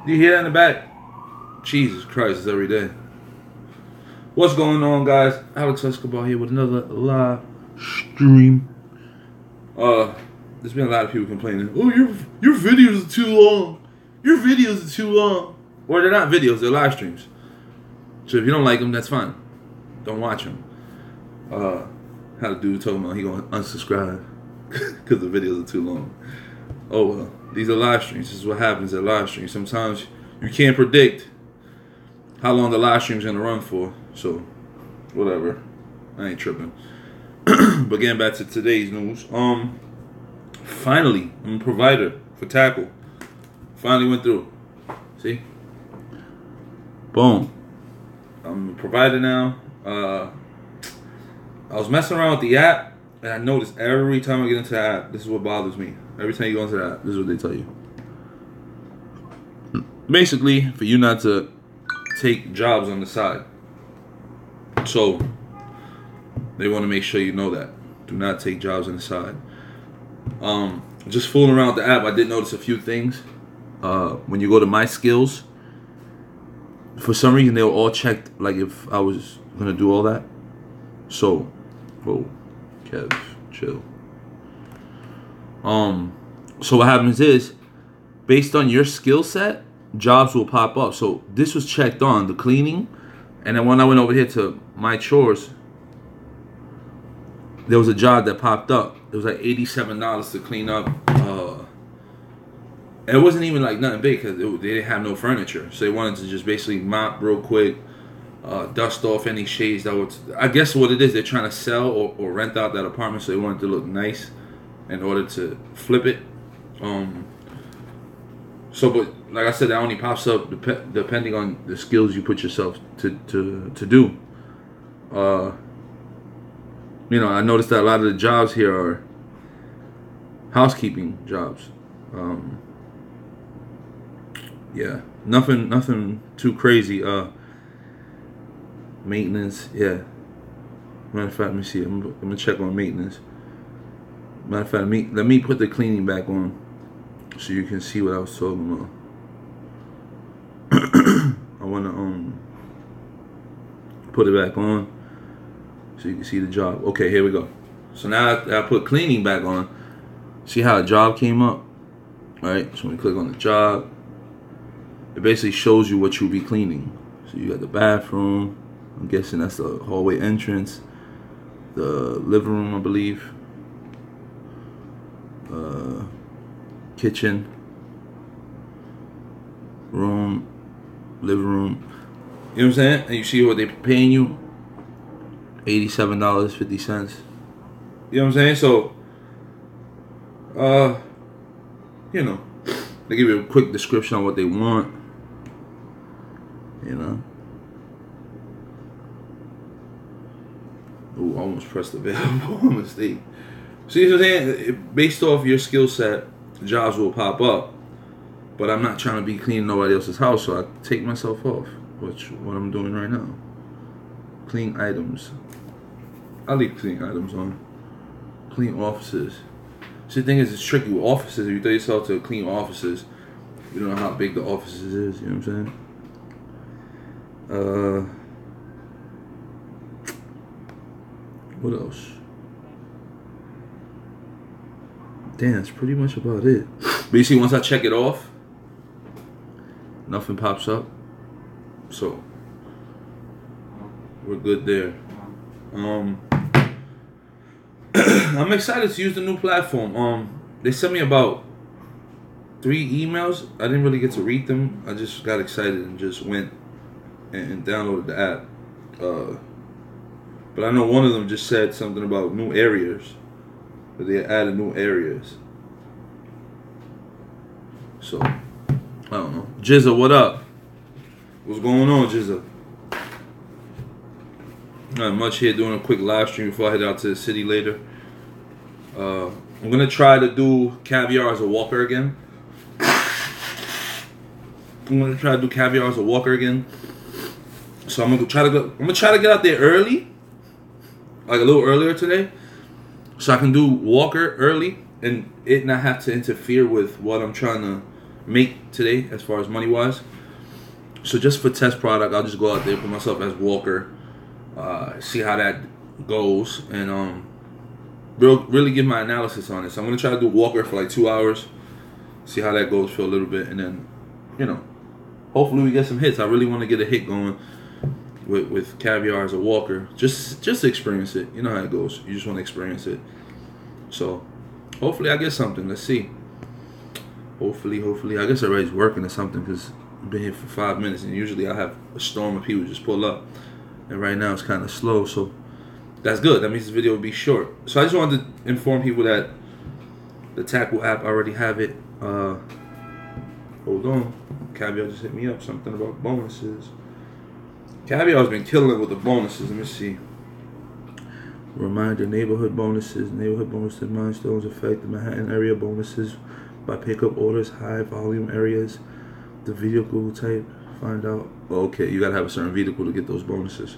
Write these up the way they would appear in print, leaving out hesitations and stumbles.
Do you hear that in the back? Jesus Christ, it's every day. What's going on, guys? Alex Escobar here with another live stream. There's been a lot of people complaining. Oh, your videos are too long. Your videos are too long. Or they're not videos, they're live streams. So if you don't like them, that's fine. Don't watch them. Had a dude talking about he gonna unsubscribe because the videos are too long. Oh well, these are live streams. This is what happens at live streams. Sometimes you can't predict how long the live stream's gonna run for. So, whatever. I ain't tripping. But getting back to today's news. Finally, I'm a provider for TAKL. Finally went through. See? Boom. I'm a provider now. I was messing around with the app, and I noticed every time I get into the app, this is what bothers me. Every time you go into the app, this is what they tell you. Basically, for you not to take jobs on the side. So, they want to make sure you know that. Do not take jobs on the side. Just fooling around with the app, I did notice a few things. When you go to My Skills, for some reason they were all checked, like if I was going to do all that. So, whoa, Kev, chill. So what happens is, based on your skill set, jobs will pop up. So this was checked on, the cleaning. And then when I went over here to My Chores, there was a job that popped up. It was like $87 to clean up. And it wasn't even like nothing big because they didn't have no furniture. So they wanted to just basically mop real quick, dust off any shades that would. I guess what it is, they're trying to sell or rent out that apartment, so they want it to look nice in order to flip it. So, but like I said, that only pops up depending on the skills you put yourself to do. You know, I noticed that a lot of the jobs here are housekeeping jobs. Yeah, nothing too crazy. Maintenance, yeah. Matter of fact, let me see. I'm gonna check on maintenance. Matter of fact, let me put the cleaning back on so you can see what I was talking about. I wanna put it back on so you can see the job. Okay, here we go. So now I put cleaning back on. See how a job came up? Alright, so when you click on the job, it basically shows you what you'll be cleaning. So you got the bathroom. I'm guessing that's the hallway entrance. The living room, I believe. Kitchen. Room. Living room. You know what I'm saying? And you see what they're paying you? $87.50. You know what I'm saying? So, you know, they give you a quick description on what they want. You know. Ooh, I almost pressed the bell. Mistake. See what I'm saying? Based off your skill set, jobs will pop up. But I'm not trying to be cleaning nobody else's house, so I take myself off. Which what I'm doing right now. Clean items. I leave clean items on. Clean offices. See, the thing is, it's tricky with offices. If you tell yourself to clean offices, you don't know how big the offices is. You know what I'm saying? What else? Damn, that's pretty much about it. Basically, once I check it off, nothing pops up. So, we're good there. I'm excited to use the new platform. They sent me about 3 emails. I didn't really get to read them. I just got excited and just went and downloaded the app. But I know one of them just said something about new areas. That they added new areas. So, I don't know. Jizza, what up? What's going on, Jizza? Not much here, doing a quick live stream before I head out to the city later. I'm gonna try to do caviar as a walker again. So I'm gonna try to get out there early, like a little earlier today, so I can do walker early and it not have to interfere with what I'm trying to make today as far as money wise. So just for test product, I'll just go out there, put myself as Walker, see how that goes, and really give my analysis on it. So I'm gonna try to do Walker for like 2 hours, see how that goes for a little bit, and then, you know, hopefully we get some hits. I really want to get a hit going with Caviar as a Walker, just to experience it. You know how it goes. You just want to experience it. So hopefully I get something. Let's see. Hopefully. I guess everybody's working or something, because I've been here for 5 minutes, and usually I have a storm of people just pull up, and right now it's kind of slow. So that's good. That means this video will be short. So I just wanted to inform people that the TAKL app, I already have it. Hold on. Caviar just hit me up, something about bonuses. Caviar's been killing it with the bonuses. Let me see. Reminder, neighborhood bonuses. Neighborhood bonuses, milestones affect the Manhattan area bonuses by pickup orders, high volume areas. The vehicle type, find out. Okay, you gotta have a certain vehicle to get those bonuses.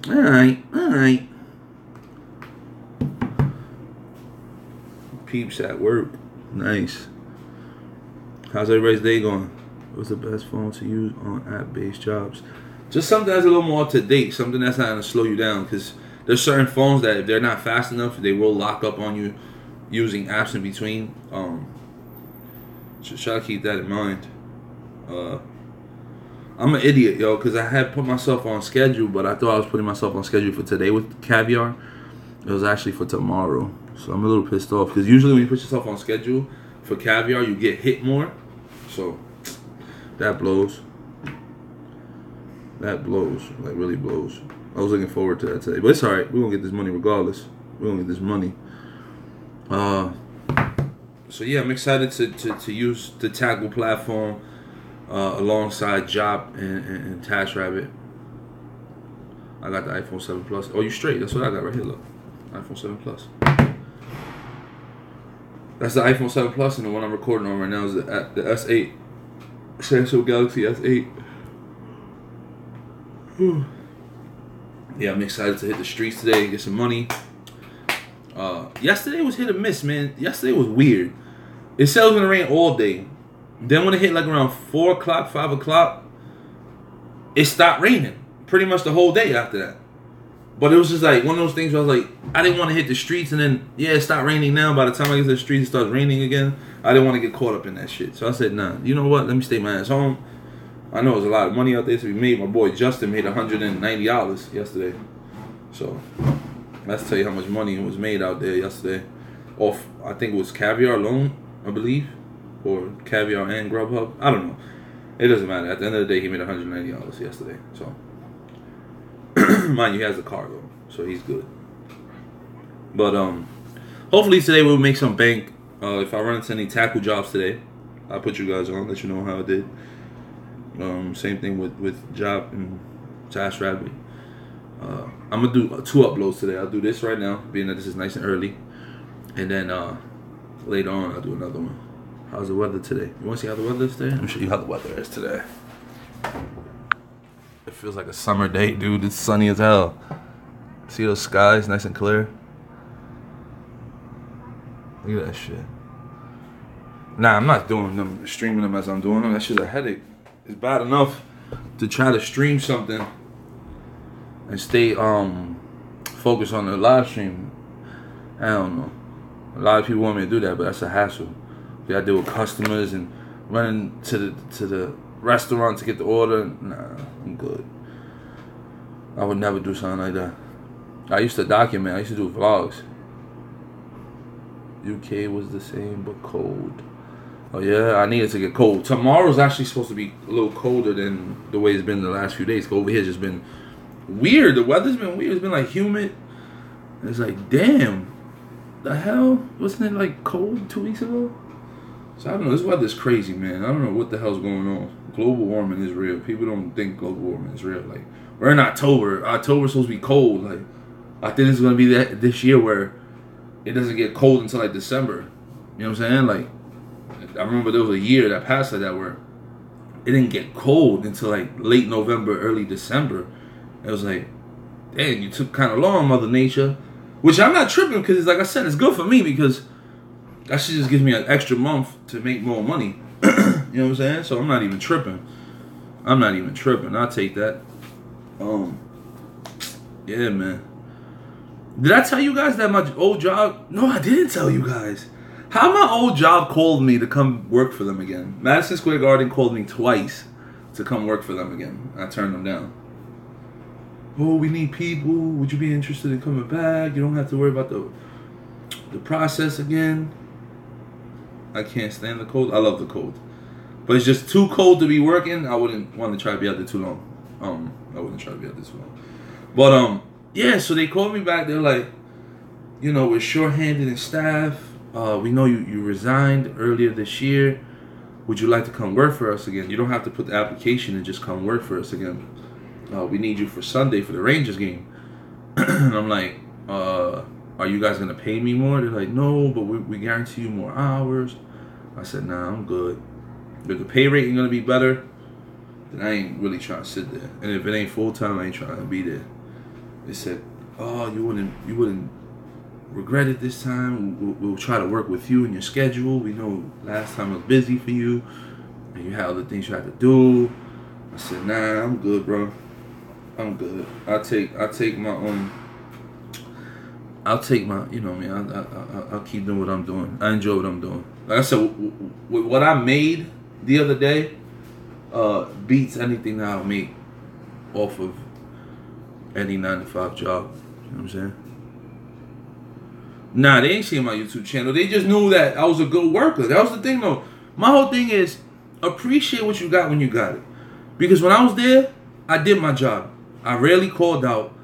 Alright. Peeps at work. Nice. How's everybody's day going? What's the best phone to use on app-based jobs? Just something that's a little more up to date, something that's not gonna slow you down, because there's certain phones that if they're not fast enough, they will lock up on you using apps in between. Just try to keep that in mind. I'm an idiot, yo, because I had put myself on schedule, but I thought I was putting myself on schedule for today with Caviar. It was actually for tomorrow, so I'm a little pissed off, because usually when you put yourself on schedule for Caviar, you get hit more. So that blows. That blows, like really blows. I was looking forward to that today, but it's all right. We're gonna get this money regardless. We're gonna get this money. So yeah, I'm excited to use the TAKL platform alongside Job and TaskRabbit. I got the iPhone 7 Plus. Oh, you straight? That's what I got right here. Look, iPhone 7 Plus. That's the iPhone 7 Plus, and the one I'm recording on right now is the S8, Samsung Galaxy S8. Yeah, I'm excited to hit the streets today and get some money. Yesterday was hit or miss, man. Yesterday was weird. It said it was gonna rain all day. Then when it hit like around 4 o'clock, 5 o'clock, it stopped raining pretty much the whole day after that. But it was just like one of those things where I was like, I didn't want to hit the streets, and then, yeah, it stopped raining now. By the time I get to the streets, it starts raining again. I didn't want to get caught up in that shit. So I said, nah, you know what? Let me stay my ass home. I know there's a lot of money out there to be made. My boy Justin made $190 yesterday. So let's tell you how much money was made out there yesterday. Off, I think it was Caviar alone, I believe. Or Caviar and Grubhub. I don't know. It doesn't matter. At the end of the day, he made $190 yesterday. So, mind you, he has a car though, so he's good. But hopefully today we'll make some bank. If I run into any TAKL jobs today, I'll put you guys on, let you know how I did. Same thing with Job and TaskRabbit. I'm gonna do 2 uploads today. I'll do this right now, being that this is nice and early, and then later on I'll do another one. How's the weather today? You want to see how the weather is today? Let me show you how the weather is today. It feels like a summer day, dude. It's sunny as hell. See those skies, nice and clear. Look at that shit. Nah, I'm not doing them, streaming them as I'm doing them. That shit's a headache. It's bad enough to try to stream something and stay focused on the live stream. I don't know. A lot of people want me to do that, but that's a hassle. You gotta deal with customers and running to the restaurant to get the order. Nah, I'm good. I would never do something like that. I used to document. I used to do vlogs. UK was the same, but cold. Oh yeah, I needed to get cold. Tomorrow's actually supposed to be a little colder than the way it's been the last few days. Over here, it's just been weird. The weather's been weird. It's been like humid. It's like, damn, the hell? Wasn't it like cold 2 weeks ago? So I don't know. This weather's crazy, man. I don't know what the hell's going on. Global warming is real. People don't think global warming is real. Like, we're in October. October's supposed to be cold. Like, I think it's gonna be that this year where it doesn't get cold until like December. You know what I'm saying? Like, I remember there was a year that passed like that where it didn't get cold until like late November, early December. It was like, dang, you took kind of long, Mother Nature. Which I'm not tripping, because like I said, it's good for me, because that shit just gives me an extra month to make more money. You know what I'm saying? So I'm not even tripping. I'm not even tripping. I'll take that. Yeah, man. Did I tell you guys that my old job? No, I didn't tell you guys. How my old job called me to come work for them again. Madison Square Garden called me twice to come work for them again. I turned them down. Oh, we need people. Would you be interested in coming back? You don't have to worry about the process again. I can't stand the cold. I love the cold. But it's just too cold to be working. I wouldn't want to try to be out there too long. I wouldn't try to be out there too long. But, yeah, so they called me back. They're like, you know, we're short-handed in staff. We know you resigned earlier this year. Would you like to come work for us again? You don't have to put the application and just come work for us again. We need you for Sunday for the Rangers game. And I'm like, are you guys going to pay me more? They're like, no, but we guarantee you more hours. I said, nah, I'm good. If the pay rate ain't going to be better, then I ain't really trying to sit there. And if it ain't full-time, I ain't trying to be there. They said, oh, you wouldn't regret it this time. We'll try to work with you and your schedule. We know last time was busy for you, and you had other things you had to do. I said, nah, I'm good, bro. I'm good. I'll take my you know what I mean, I'll keep doing what I'm doing. I enjoy what I'm doing. Like I said, with what I made the other day, beats anything that I'll make off of any 9-to-5 job. You know what I'm saying? Nah, they ain't seen my YouTube channel. They just knew that I was a good worker. That was the thing, though. My whole thing is appreciate what you got when you got it. Because when I was there, I did my job. I rarely called out.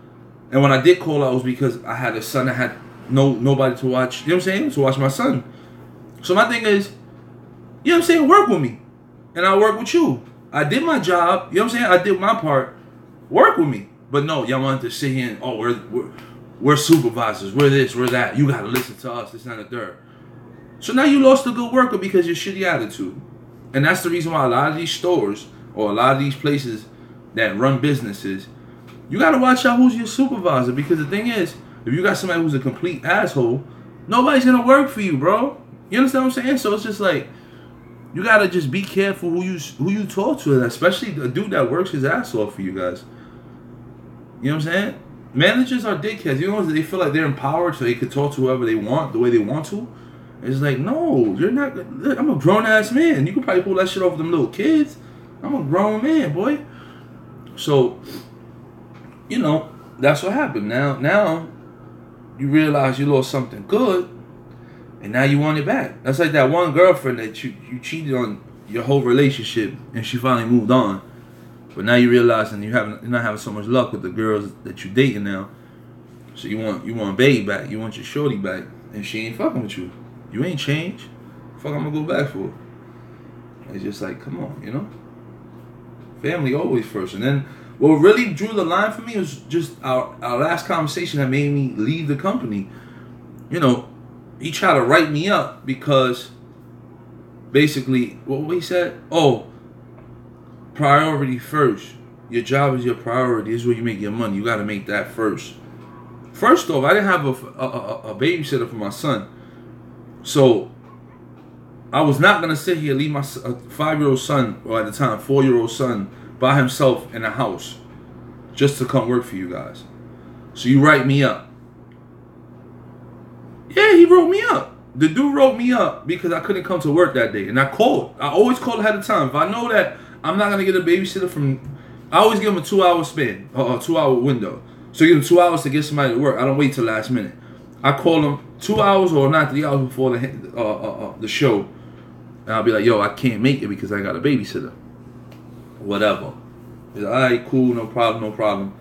And when I did call out, it was because I had a son. I had nobody to watch. You know what I'm saying? To watch my son. So my thing is, you know what I'm saying? Work with me. And I'll work with you. I did my job. You know what I'm saying? I did my part. Work with me. But no, y'all wanted to sit here and, oh, we're supervisors. We're this, we're that. You got to listen to us. This, and the third. So now you lost a good worker because of your shitty attitude. And that's the reason why a lot of these stores or a lot of these places that run businesses, you got to watch out who's your supervisor. Because the thing is, if you got somebody who's a complete asshole, nobody's going to work for you, bro. You understand what I'm saying? So it's just like, you got to just be careful who you talk to, especially a dude that works his ass off for you guys. You know what I'm saying? Managers are dickheads. You know, they feel like they're empowered so they could talk to whoever they want the way they want to. It's like, no, you're not. I'm a grown-ass man. You can probably pull that shit off them little kids. I'm a grown man, boy. So, you know, that's what happened. Now, you realize you lost something good, and now you want it back. That's like that one girlfriend that you cheated on your whole relationship, and she finally moved on. But now you realize and you're not having so much luck with the girls that you're dating now. So you want baby back. You want your shorty back. And she ain't fucking with you. You ain't changed. Fuck, I'm gonna go back for it. It's just like, come on, you know? Family always first. And then what really drew the line for me was just our last conversation that made me leave the company. You know, he tried to write me up because basically, what he said? Oh, priority first. Your job is your priority. This is where you make your money. You got to make that first. First off, I didn't have a babysitter for my son. So, I was not going to sit here and leave my 5-year-old son, or at the time, 4-year-old son, by himself in a house just to come work for you guys. So, you write me up. Yeah, he wrote me up. The dude wrote me up because I couldn't come to work that day. And I called. I always call ahead of time. If I know that I'm not going to get a babysitter I always give them a 2-hour span, or a 2-hour window. So you give them 2 hours to get somebody to work. I don't wait till last minute. I call them 2 hours or not 3 hours before the show. And I'll be like, yo, I can't make it because I got a babysitter. Whatever. He's like, all right, cool, no problem.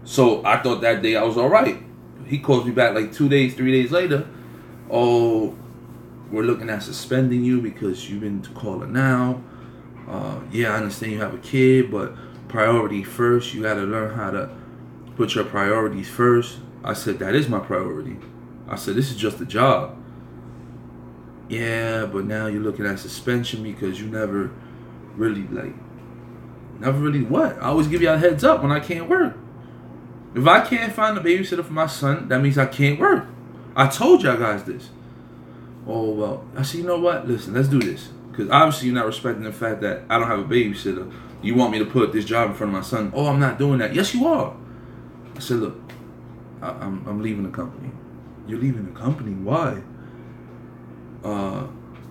So I thought that day I was all right. He calls me back like 2 days, 3 days later. Oh, we're looking at suspending you because you've been calling now. Yeah, I understand you have a kid, but priority first. You got to learn how to put your priorities first. I said, that is my priority. I said, this is just a job. Yeah, but now you're looking at suspension because you never really what? I always give you a heads up when I can't work. If I can't find a babysitter for my son, that means I can't work. I told y'all guys this. Oh, well, I said, you know what? Listen, let's do this. Because obviously you're not respecting the fact that I don't have a babysitter. You want me to put this job in front of my son. Oh, I'm not doing that. Yes, you are. I said, look, I'm leaving the company. You're leaving the company? Why?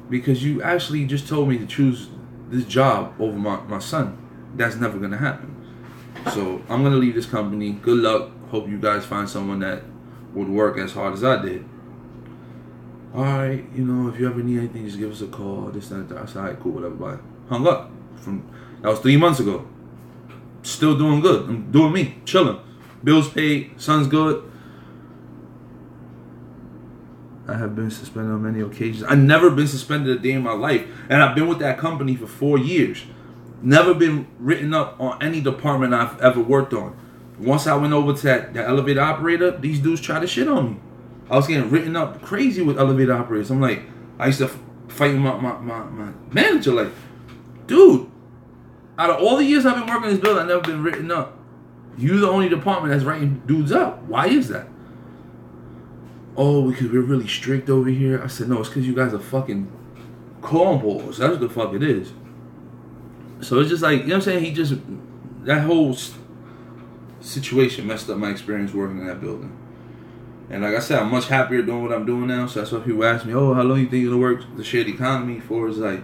Because you actually just told me to choose this job over my son. That's never going to happen. So I'm going to leave this company. Good luck. Hope you guys find someone that would work as hard as I did. All right, you know, if you ever need anything, just give us a call. This, that, that. I said, all right, cool, whatever. Bye. Hung up. That was 3 months ago. Still doing good. I'm doing me. Chilling. Bills paid. Son's good. I have been suspended on many occasions. I've never been suspended a day in my life. And I've been with that company for 4 years. Never been written up on any department I've ever worked on. Once I went over to that elevator operator, these dudes tried to shit on me. I was getting written up crazy with elevator operators. I'm like, I used to fight with my manager. Like, dude, out of all the years I've been working in this building, I've never been written up. You're the only department that's writing dudes up. Why is that? Oh, because we're really strict over here. I said, no, it's because you guys are fucking cornballs. That's what the fuck it is. So it's just like, you know what I'm saying? That whole situation messed up my experience working in that building. And like I said, I'm much happier doing what I'm doing now. So that's why people ask me, oh, how long you think you're going to work the shared economy for? It's like,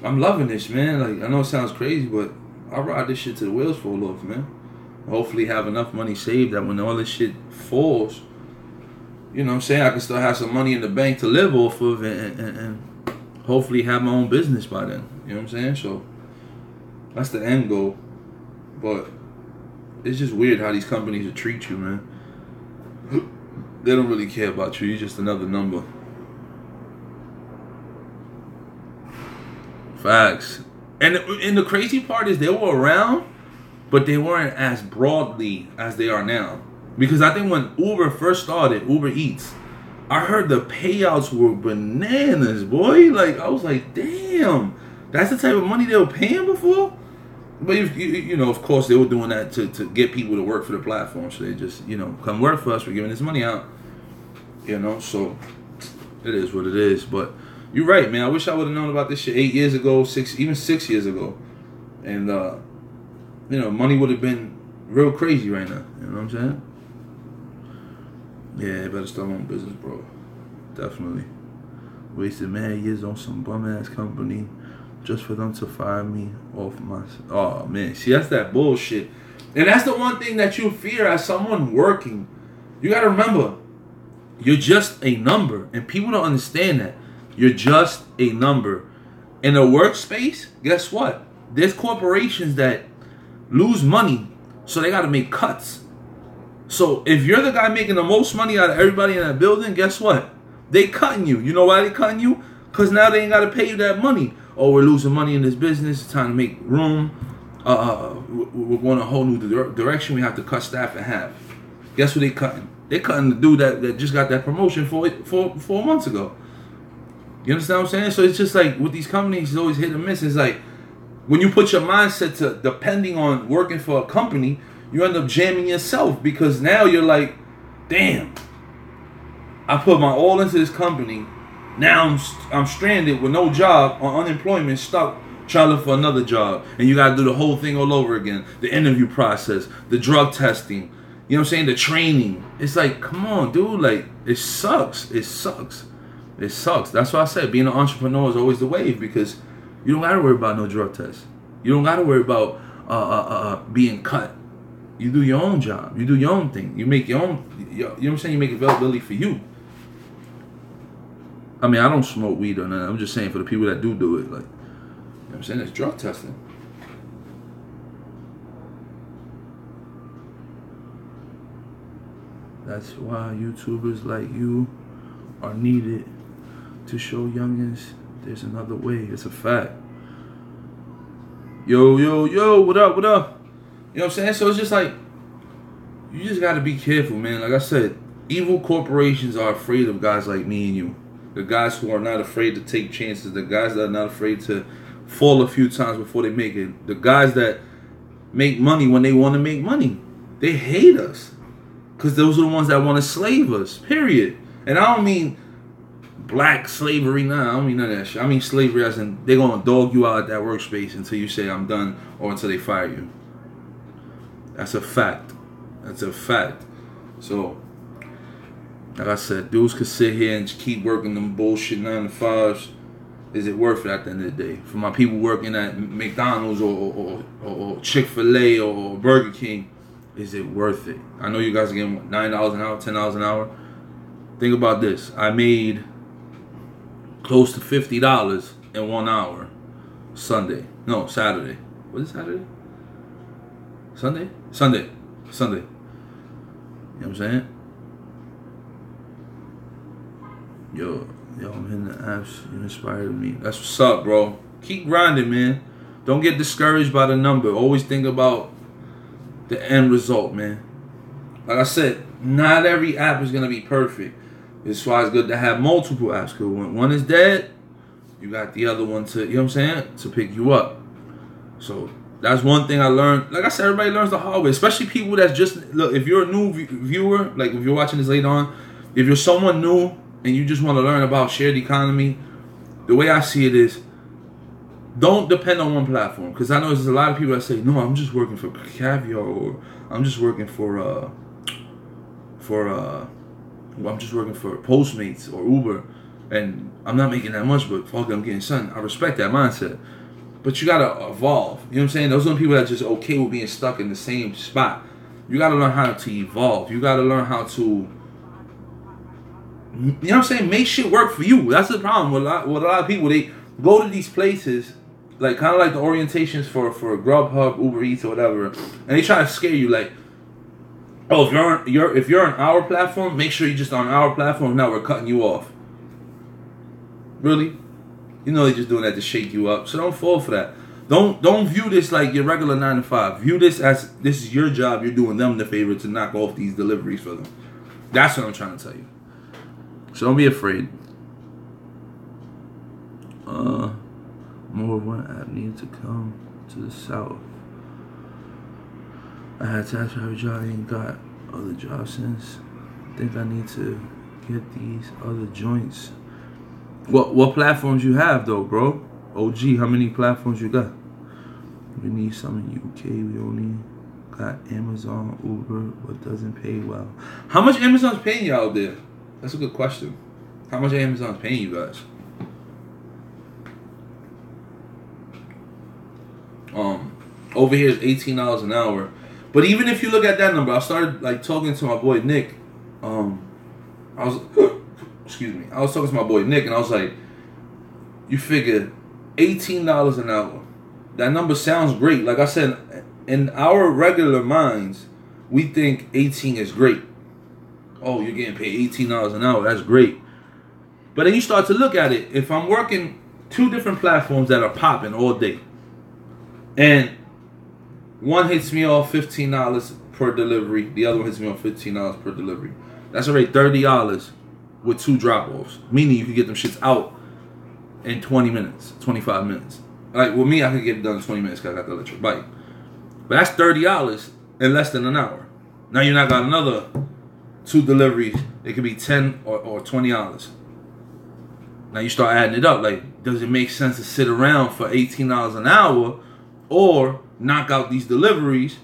I'm loving this, man. Like, I know it sounds crazy, but I'll ride this shit to the wheels fall off, man. Hopefully have enough money saved that when all this shit falls, you know what I'm saying, I can still have some money in the bank to live off of and hopefully have my own business by then. You know what I'm saying? So that's the end goal. But it's just weird how these companies will treat you, man. They don't really care about you. You're just another number. Facts. And the crazy part is they were around, but they weren't as broadly as they are now. Because I think when Uber first started, UberEats, I heard the payouts were bananas, boy. Like, I was like, damn, that's the type of money they were paying before? But, you know, of course, they were doing that to get people to work for the platform. So they just, you know, come work for us. We're giving this money out. You know, so it is what it is. But you're right, man. I wish I would have known about this shit 8 years ago, even 6 years ago. And, you know, money would have been real crazy right now. You know what I'm saying? Yeah, better start my own business, bro. Definitely. Wasted mad years on some bum-ass company just for them to fire me off my... Oh, man. See, that's that bullshit. And that's the one thing that you fear as someone working. You got to remember, you're just a number. And people don't understand that. You're just a number. In a workspace, guess what? There's corporations that lose money, so they got to make cuts. So if you're the guy making the most money out of everybody in that building, guess what? They cutting you. You know why they cutting you? Because now they ain't got to pay you that money. Oh, we're losing money in this business. It's time to make room. We're going a whole new direction. We have to cut staff in half. Guess what they cutting? They cutting the dude that just got that promotion 4 months ago. You understand what I'm saying? So it's just like with these companies, it's always hit and miss. It's like when you put your mindset to depending on working for a company, you end up jamming yourself because now you're like, damn, I put my all into this company. Now I'm stranded with no job, on unemployment, stuck trying to look for another job. And you got to do the whole thing all over again. The interview process, the drug testing, you know what I'm saying? The training. It's like, come on, dude. Like, it sucks. It sucks. It sucks. That's why I said being an entrepreneur is always the wave because you don't got to worry about no drug tests. You don't got to worry about being cut. You do your own job. You do your own thing. You make your own, you know what I'm saying? You make availability for you. I mean, I don't smoke weed or nothing. I'm just saying for the people that do it, like, you know what I'm saying? It's drug testing. That's why YouTubers like you are needed to show youngins there's another way. It's a fact. Yo, what up, what up? You know what I'm saying? So it's just like, you just got to be careful, man. Like I said, evil corporations are afraid of guys like me and you. The guys who are not afraid to take chances. The guys that are not afraid to fall a few times before they make it. The guys that make money when they want to make money. They hate us. Because those are the ones that want to slave us. Period. And I don't mean black slavery. Nah, I don't mean none of that shit. I mean slavery as in they're gonna dog you out at that workspace until you say I'm done or until they fire you. That's a fact. That's a fact. So, like I said, dudes could sit here and just keep working them bullshit 9 to 5s. Is it worth it at the end of the day? For my people working at McDonald's or Chick-fil-A or Burger King, is it worth it? I know you guys are getting what, $9 an hour, $10 an hour. Think about this. I made close to $50 in 1 hour. Saturday. You know what I'm saying? Yo, I'm hitting the apps. You inspired me. That's what's up, bro. Keep grinding, man. Don't get discouraged by the number. Always think about the end result, man. Like I said, not every app is going to be perfect. That's why it's good to have multiple apps. Because when one is dead, you got the other one to, you know what I'm saying, to pick you up. So that's one thing I learned. Like I said, everybody learns the hard way. Especially people that's just, look, if you're a new viewer, like if you're watching this later on, if you're someone new and you just want to learn about shared economy, the way I see it is, don't depend on one platform. Because I know there's a lot of people that say, no, I'm just working for Caviar, or I'm just working for I'm just working for Postmates or Uber, and I'm not making that much, but fuck it, I'm getting something. I respect that mindset. But you gotta evolve. You know what I'm saying? Those are the people that are just okay with being stuck in the same spot. You gotta learn how to evolve. You gotta learn how to, you know what I'm saying, make shit work for you. That's the problem with a lot of people. They go to these places, like kind of like the orientations for Grubhub, UberEats, or whatever, and they try to scare you like, oh, if you're on our platform, make sure you're just on our platform. Now we're cutting you off. Really? You know they're just doing that to shake you up. So don't fall for that. Don't view this like your regular 9 to 5. View this as this is your job. You're doing them the favor to knock off these deliveries for them. That's what I'm trying to tell you. So don't be afraid. More of one app needs to come to the south. I had tax driver job, I ain't got other jobs since. I think I need to get these other joints. What platforms you have though, bro? OG, how many platforms you got? We need some in UK. We only got Amazon, Uber, but doesn't pay well. How much Amazon's paying you out there? That's a good question. How much Amazon's paying you guys? Over here is $18 an hour. But even if you look at that number, I started like talking to my boy Nick. Excuse me. I was talking to my boy Nick, and I was like, you figure $18 an hour. That number sounds great. Like I said, in our regular minds, we think 18 is great. Oh, you're getting paid $18 an hour. That's great. But then you start to look at it. If I'm working 2 different platforms that are popping all day, and one hits me off $15 per delivery, the other one hits me off $15 per delivery, that's already $30 with 2 drop-offs. Meaning you can get them shits out in 20 minutes, 25 minutes. Like with me, I can get it done in 20 minutes because I got the electric bike. But that's $30 in less than an hour. Now you're not got another 2 deliveries. It could be $10 or $20. Now you start adding it up. Like, does it make sense to sit around for $18 an hour or knock out these deliveries?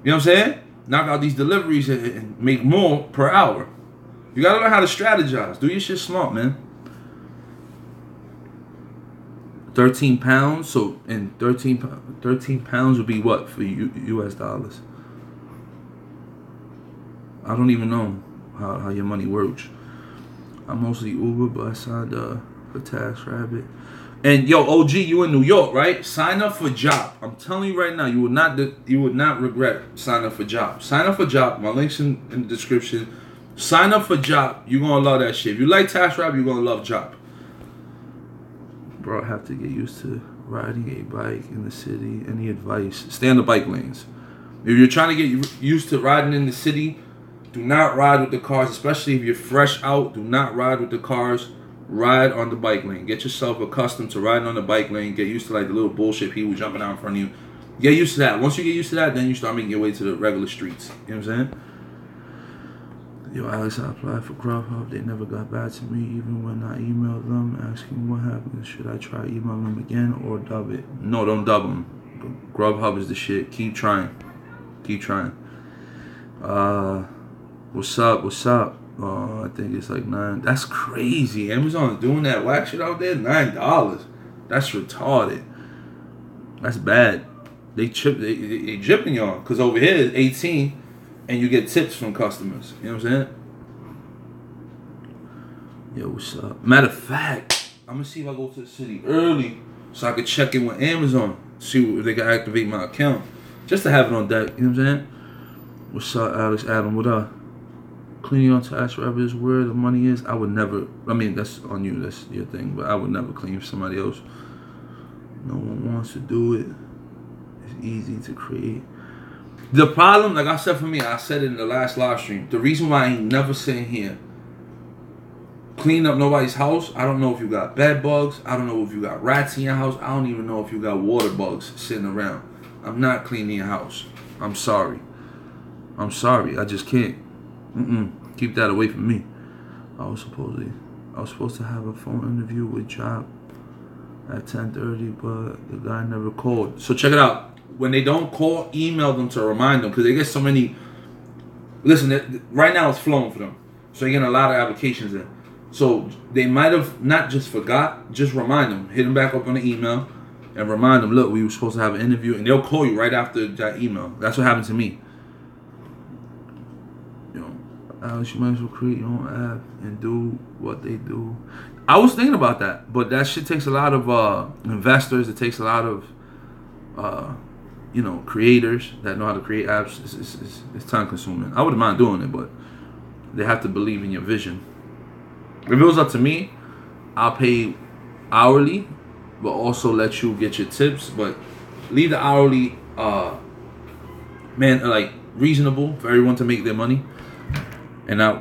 You know what I'm saying? Knock out these deliveries and make more per hour. You gotta learn how to strategize. Do your shit smart, man. 13 pounds. So, in 13 pounds would be what for US dollars? I don't even know how your money works. I'm mostly Uber, but I signed for TaskRabbit. And yo, OG, you in New York, right? Sign up for Job. I'm telling you right now, you would not regret signing up for Job. Sign up for Job. My link's in the description. Sign up for Job. You're gonna love that shit. If you like TaskRabbit, you're gonna love Job. Bro, I have to get used to riding a bike in the city. Any advice? Stay on the bike lanes. If you're trying to get used to riding in the city, do not ride with the cars, especially if you're fresh out. Do not ride with the cars. Ride on the bike lane. Get yourself accustomed to riding on the bike lane. Get used to like the little bullshit people jumping out in front of you. Get used to that. Once you get used to that, then you start making your way to the regular streets. You know what I'm saying? Yo, Alex, I applied for Grubhub. They never got back to me, even when I emailed them asking what happened. Should I try emailing them again or dub it? No, don't dub them. Grubhub is the shit. Keep trying. Keep trying. What's up? What's up? I think it's like $9. That's crazy. Amazon is doing that whack shit out there. $9. That's retarded. That's bad. They jipping y'all. Because over here it's 18 and you get tips from customers. You know what I'm saying? Yo, what's up? Matter of fact, I'm going to see if I go to the city early so I can check in with Amazon. See if they can activate my account. Just to have it on deck. You know what I'm saying? What's up, Alex? Adam, what up? Cleaning on tax forever is where the money is. I would never, I mean, that's on you. That's your thing. But I would never clean for somebody else. No one wants to do it. It's easy to create. The problem, like I said for me, I said it in the last live stream. The reason why I ain't never sitting here clean up nobody's house, I don't know if you got bed bugs. I don't know if you got rats in your house. I don't even know if you got water bugs sitting around. I'm not cleaning your house. I'm sorry. I'm sorry. I just can't. Keep that away from me. I was supposed to have a phone interview with Job at 10:30, but the guy never called. So check it out. When they don't call, email them to remind them, because they get so many. Listen, right now it's flowing for them, so they're getting a lot of applications in. So they might have not just forgot. Just remind them. Hit them back up on the email and remind them. Look, we were supposed to have an interview, and they'll call you right after that email. That's what happened to me. You know, Alex, you might as well create your own app and do what they do. I was thinking about that, but that shit takes a lot of investors. It takes a lot of you know, creators that know how to create apps. It's time consuming. I wouldn't mind doing it, but they have to believe in your vision. If it was up to me, I'll pay hourly, but also let you get your tips. But leave the hourly, man, like reasonable for everyone to make their money. And I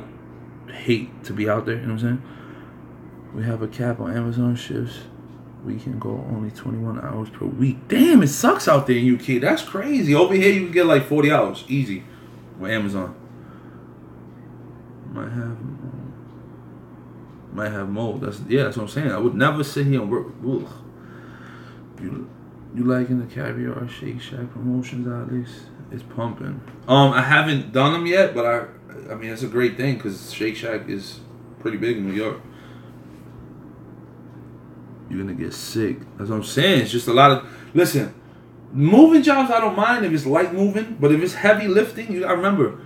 hate to be out there. You know what I'm saying? We have a cap on Amazon shifts. We can go only 21 hours per week. Damn, it sucks out there in UK. That's crazy. Over here, you can get like 40 hours. Easy. With Amazon. Might have mold. That's what I'm saying. I would never sit here and work. Ugh. You liking the caviar Shake Shack promotions, Alex? It's pumping. I haven't done them yet, but I mean, it's a great thing because Shake Shack is pretty big in New York. You're gonna get sick. That's what I'm saying. It's just a lot of. Listen, moving jobs I don't mind if it's light moving, but if it's heavy lifting, you gotta remember.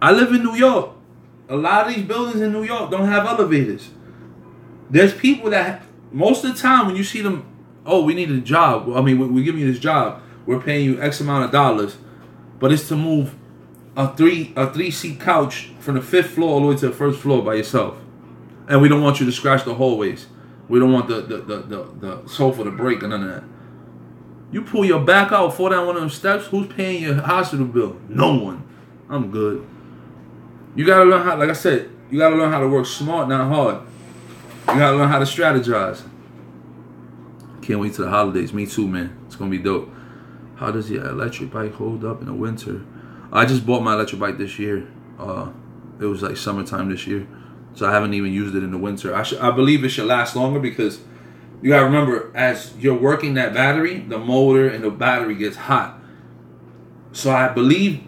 I live in New York. A lot of these buildings in New York don't have elevators. There's people that most of the time when you see them, oh, we need a job. I mean, we're giving you this job. We're paying you X amount of dollars, but it's to move a three-seat couch from the 5th floor all the way to the 1st floor by yourself, and we don't want you to scratch the hallways. We don't want the sofa to break or none of that. You pull your back out, fall down one of them steps, who's paying your hospital bill? No one. I'm good. You gotta learn how, like I said, you gotta learn how to work smart, not hard. You gotta learn how to strategize. Can't wait till the holidays. Me too, man. It's gonna be dope. How does your electric bike hold up in the winter? I just bought my electric bike this year. It was like summertime this year. So I haven't even used it in the winter. I believe it should last longer because you gotta remember, as you're working that battery, the motor and the battery gets hot. So I believe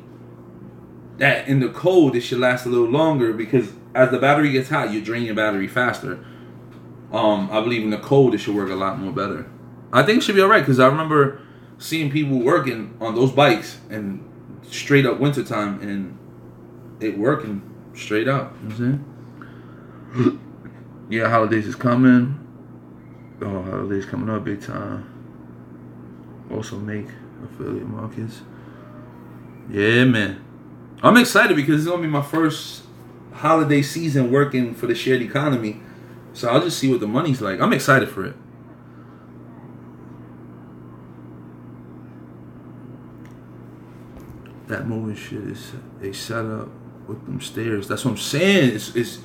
that in the cold it should last a little longer because as the battery gets hot, you drain your battery faster. I believe in the cold it should work a lot more better. I think it should be alright because I remember seeing people working on those bikes and straight up wintertime and it working straight up. You know what I'm saying? Yeah, holidays is coming. Oh, holidays coming up big time. Also make affiliate markets. Yeah, man. I'm excited because it's gonna be my first holiday season working for the shared economy. So I'll just see what the money's like. I'm excited for it. That moving shit is a setup with them stairs. That's what I'm saying. It's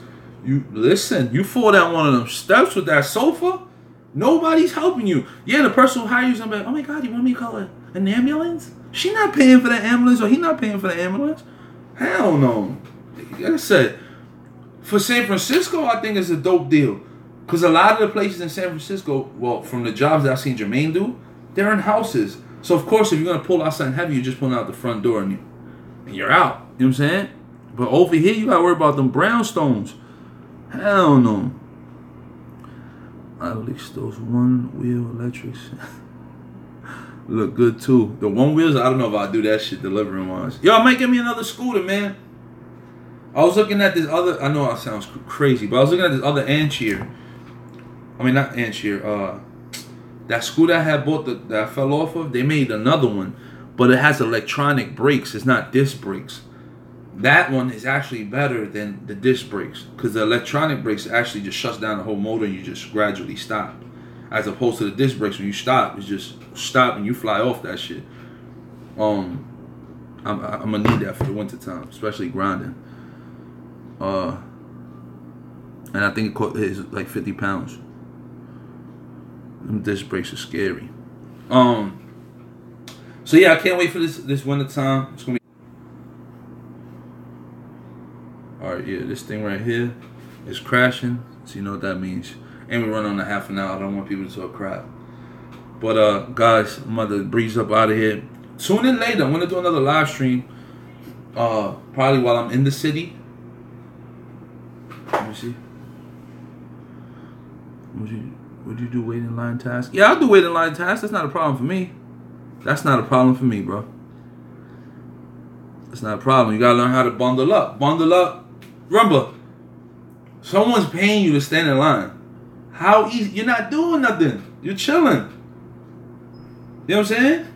you listen, you fall down one of them steps with that sofa, nobody's helping you. Yeah, the person who hires you is gonna be like, oh my God, you want me to call an ambulance? She not paying for the ambulance or he not paying for the ambulance. Hell no. like I said, for San Francisco, I think it's a dope deal. Because a lot of the places in San Francisco, well, from the jobs that I've seen Jermaine do, they're in houses. So, of course, if you're going to pull out something heavy, you're just pulling out the front door and you're out. You know what I'm saying? But over here, you got to worry about them brownstones. Hell no. At least those one-wheel electrics look good, too. The one-wheels, I don't know if I'll do that shit delivering wise. Yo, I might get me another scooter, man. I was looking at this other, I know it sounds crazy, but I was looking at this other Anchier. I mean, not Anchier. That scooter I had bought that I fell off of, they made another one, but it has electronic brakes. It's not disc brakes. That one is actually better than the disc brakes because the electronic brakes actually just shuts down the whole motor and you just gradually stop. As opposed to the disc brakes, when you stop, it's just stop and you fly off that shit. I'm gonna need that for the winter time, especially grinding. And I think it's like 50 pounds. Them disc brakes are scary. So yeah, I can't wait for this winter time. It's gonna be alright. Yeah, this thing right here is crashing, so you know what that means. And we run on a half an hour. I don't want people to talk crap. But guys, I'm about to breeze up out of here. Tune in later. I'm gonna do another live stream. Probably while I'm in the city. Let me see. Would you do wait in line tasks? Yeah, I'll do wait in line tasks. That's not a problem for me. That's not a problem for me, bro. That's not a problem. You gotta learn how to bundle up. Bundle up. Remember, someone's paying you to stand in line. How easy? You're not doing nothing. You're chilling. You know what I'm saying?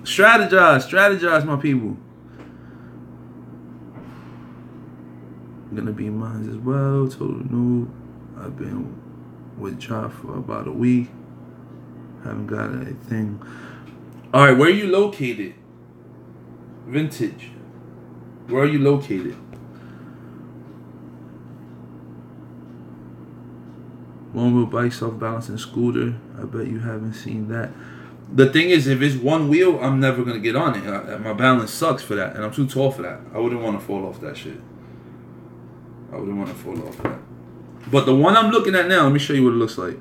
Strategize, my people. Gonna be mine as well. Total noob. I've been with Job for about a week. Haven't got anything. All right, where are you located? Vintage. Where are you located? One-wheel bike, self-balancing scooter. I bet you haven't seen that. The thing is, if it's one wheel, I'm never gonna get on it. My balance sucks for that, and I'm too tall for that. I wouldn't want to fall off that shit. I wouldn't want to fall off that. But the one I'm looking at now, let me show you what it looks like.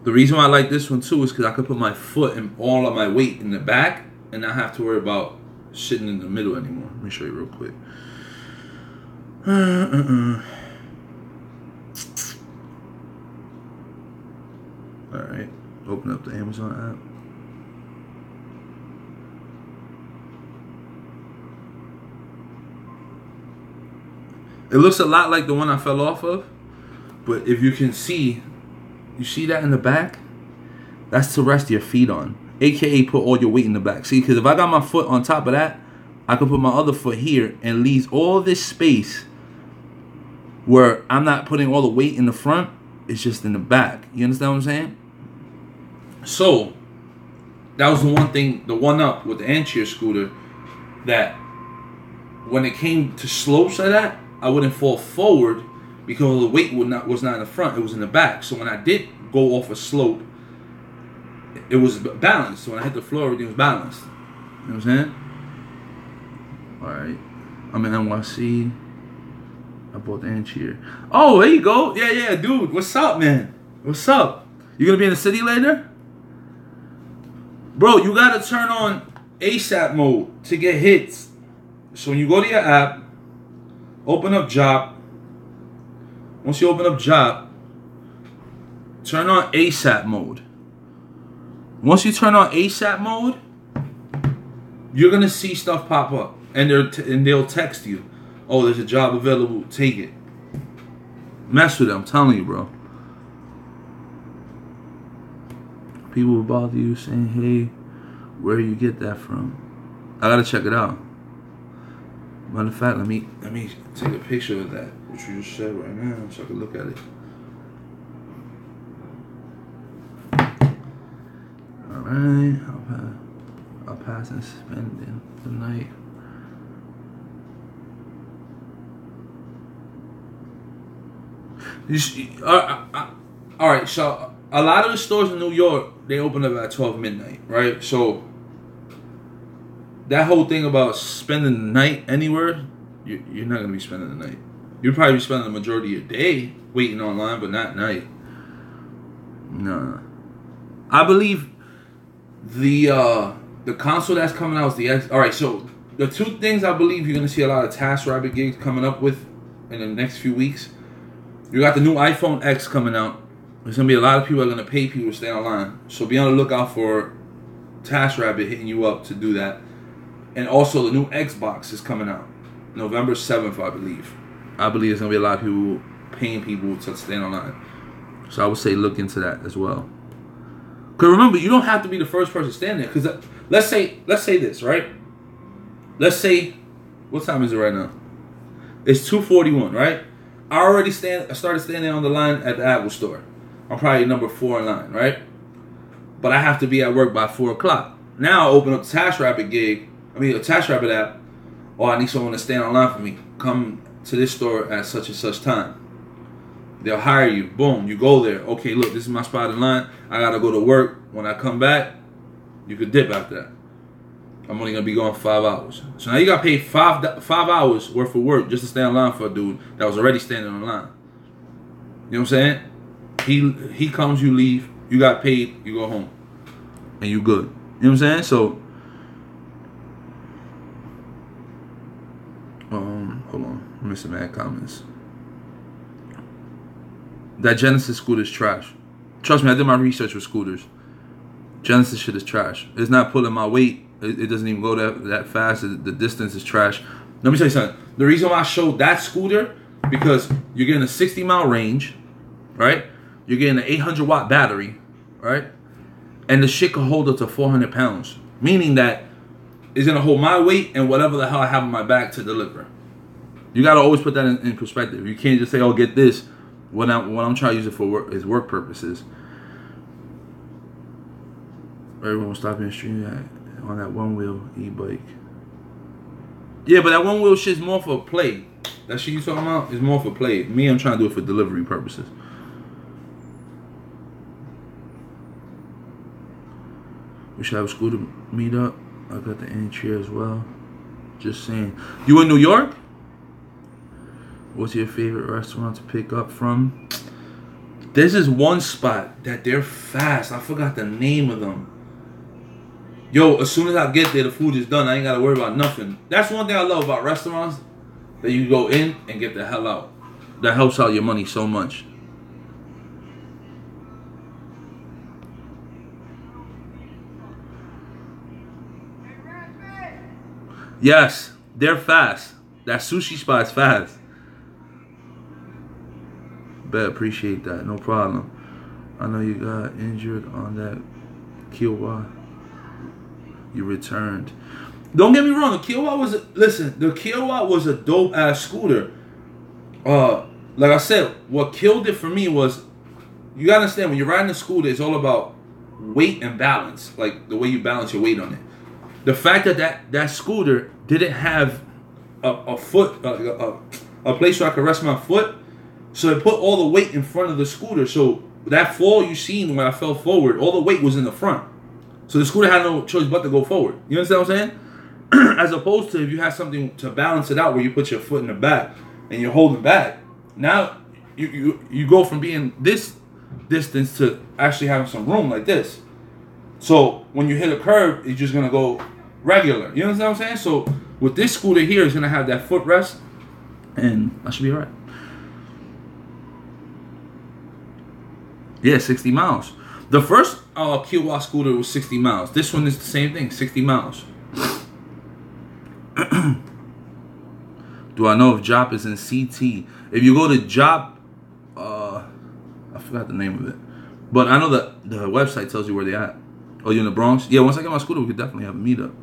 The reason why I like this one too is because I could put my foot and all of my weight in the back and not have to worry about sitting in the middle anymore. Let me show you real quick. Alright, open up the Amazon app. It looks a lot like the one I fell off of, but if you can see, you see that in the back? That's to rest your feet on, aka put all your weight in the back. See, because if I got my foot on top of that, I could put my other foot here and leave all this space where I'm not putting all the weight in the front. It's just in the back. You understand what I'm saying? So that was the one thing, the one up with the Anchier scooter, that when it came to slopes like that, I wouldn't fall forward because the weight was not in the front, it was in the back. So when I did go off a slope, it was balanced. So when I hit the floor, everything was balanced. You know what I'm saying? Alright. I'm in NYC. I bought the Anchier. Oh, there you go. Yeah, dude. What's up, man? What's up? You gonna be in the city later? Bro, you gotta turn on ASAP mode to get hits. So when you go to your app, open up Job. Once you open up Job, turn on ASAP mode. Once you turn on ASAP mode, you're gonna see stuff pop up, and they'll text you, "Oh, there's a job available. Take it." Mess with it. I'm telling you, bro. People will bother you saying, "Hey, where you get that from?" I gotta check it out. Matter of fact, let me take a picture of that, which you just said right now, so I can look at it. All right, I'll pass and spend the night. All right, so a lot of the stores in New York, they open up at 12 midnight, right? So that whole thing about spending the night anywhere, you're not gonna be spending the night. You'll probably be spending the majority of your day waiting online, but not night. No. I believe the console that's coming out is the X. All right, so the two things I believe you're gonna see a lot of TaskRabbit gigs coming up with in the next few weeks. You got the new iPhone X coming out. There's gonna be a lot of people that are gonna pay people to stay online. So be on the lookout for TaskRabbit hitting you up to do that. And also the new Xbox is coming out November 7th, I believe. I believe there's gonna be a lot of people paying people to stay online. So I would say look into that as well. Cause remember, you don't have to be the first person standing there. Cause let's say this, right? Let's say, what time is it right now? It's 2:41, right? I already started standing on the line at the Apple store. I'm probably number 4 in line, right? But I have to be at work by 4 o'clock. Now I open up the TaskRabbit a TaskRabbit app. Oh, I need someone to stand online for me. Come to this store at such and such time. They'll hire you. Boom, you go there. Okay, look, this is my spot in line. I gotta go to work. When I come back, you could dip after that. I'm only gonna be gone 5 hours. So now you got paid 5 hours worth of work just to stay in line for a dude that was already standing on line. You know what I'm saying? He comes, you leave, you got paid, you go home, and you good. You know what I'm saying? So, hold on, I'm missing mad comments. That Genesis scooter is trash. Trust me, I did my research with scooters. Genesis shit is trash. It's not pulling my weight. It doesn't even go that fast. The distance is trash. Let me tell you something. The reason why I showed that scooter, because you're getting a 60-mile range, right? You're getting an 800-watt battery, right? And the shit can hold up to 400 pounds. Meaning that it's going to hold my weight and whatever the hell I have on my back to deliver. You got to always put that in perspective. You can't just say, oh, get this when I'm trying to use it for work purposes. Everyone was stopping the stream on that one-wheel e-bike. Yeah, but that one-wheel shit's more for play. That shit you talking about is more for play. Me, I'm trying to do it for delivery purposes. We should have a scooter meetup. I got the entry as well. Just saying. You in New York? What's your favorite restaurant to pick up from? There's this one spot that they're fast. I forgot the name of them. Yo, as soon as I get there, the food is done. I ain't got to worry about nothing. That's one thing I love about restaurants. That you go in and get the hell out. That helps out your money so much. Yes, they're fast. That sushi spot's fast. Bet, appreciate that. No problem. I know you got injured on that Kiowa. You returned. Don't get me wrong. The Kiowa was a dope ass scooter. Like I said, what killed it for me was, you gotta understand, when you're riding a scooter, it's all about weight and balance. Like the way you balance your weight on it. The fact that scooter didn't have a foot, a place where I could rest my foot, so it put all the weight in front of the scooter. So that fall you seen when I fell forward, all the weight was in the front. So the scooter had no choice but to go forward. You understand what I'm saying? As opposed to if you have something to balance it out where you put your foot in the back and you're holding back. Now you go from being this distance to actually having some room like this. So when you hit a curb, it's just gonna go regular. You understand what I'm saying? So with this scooter here, it's gonna have that footrest, and I should be alright. Yeah, 60 miles. The first Kiowa scooter was 60 miles. This one is the same thing, 60 miles. Do I know if Jop is in CT? If you go to Jop, I forgot the name of it, but I know that the website tells you where they at. Oh, you in the Bronx? Yeah, once I get my scooter, we could definitely have a meetup.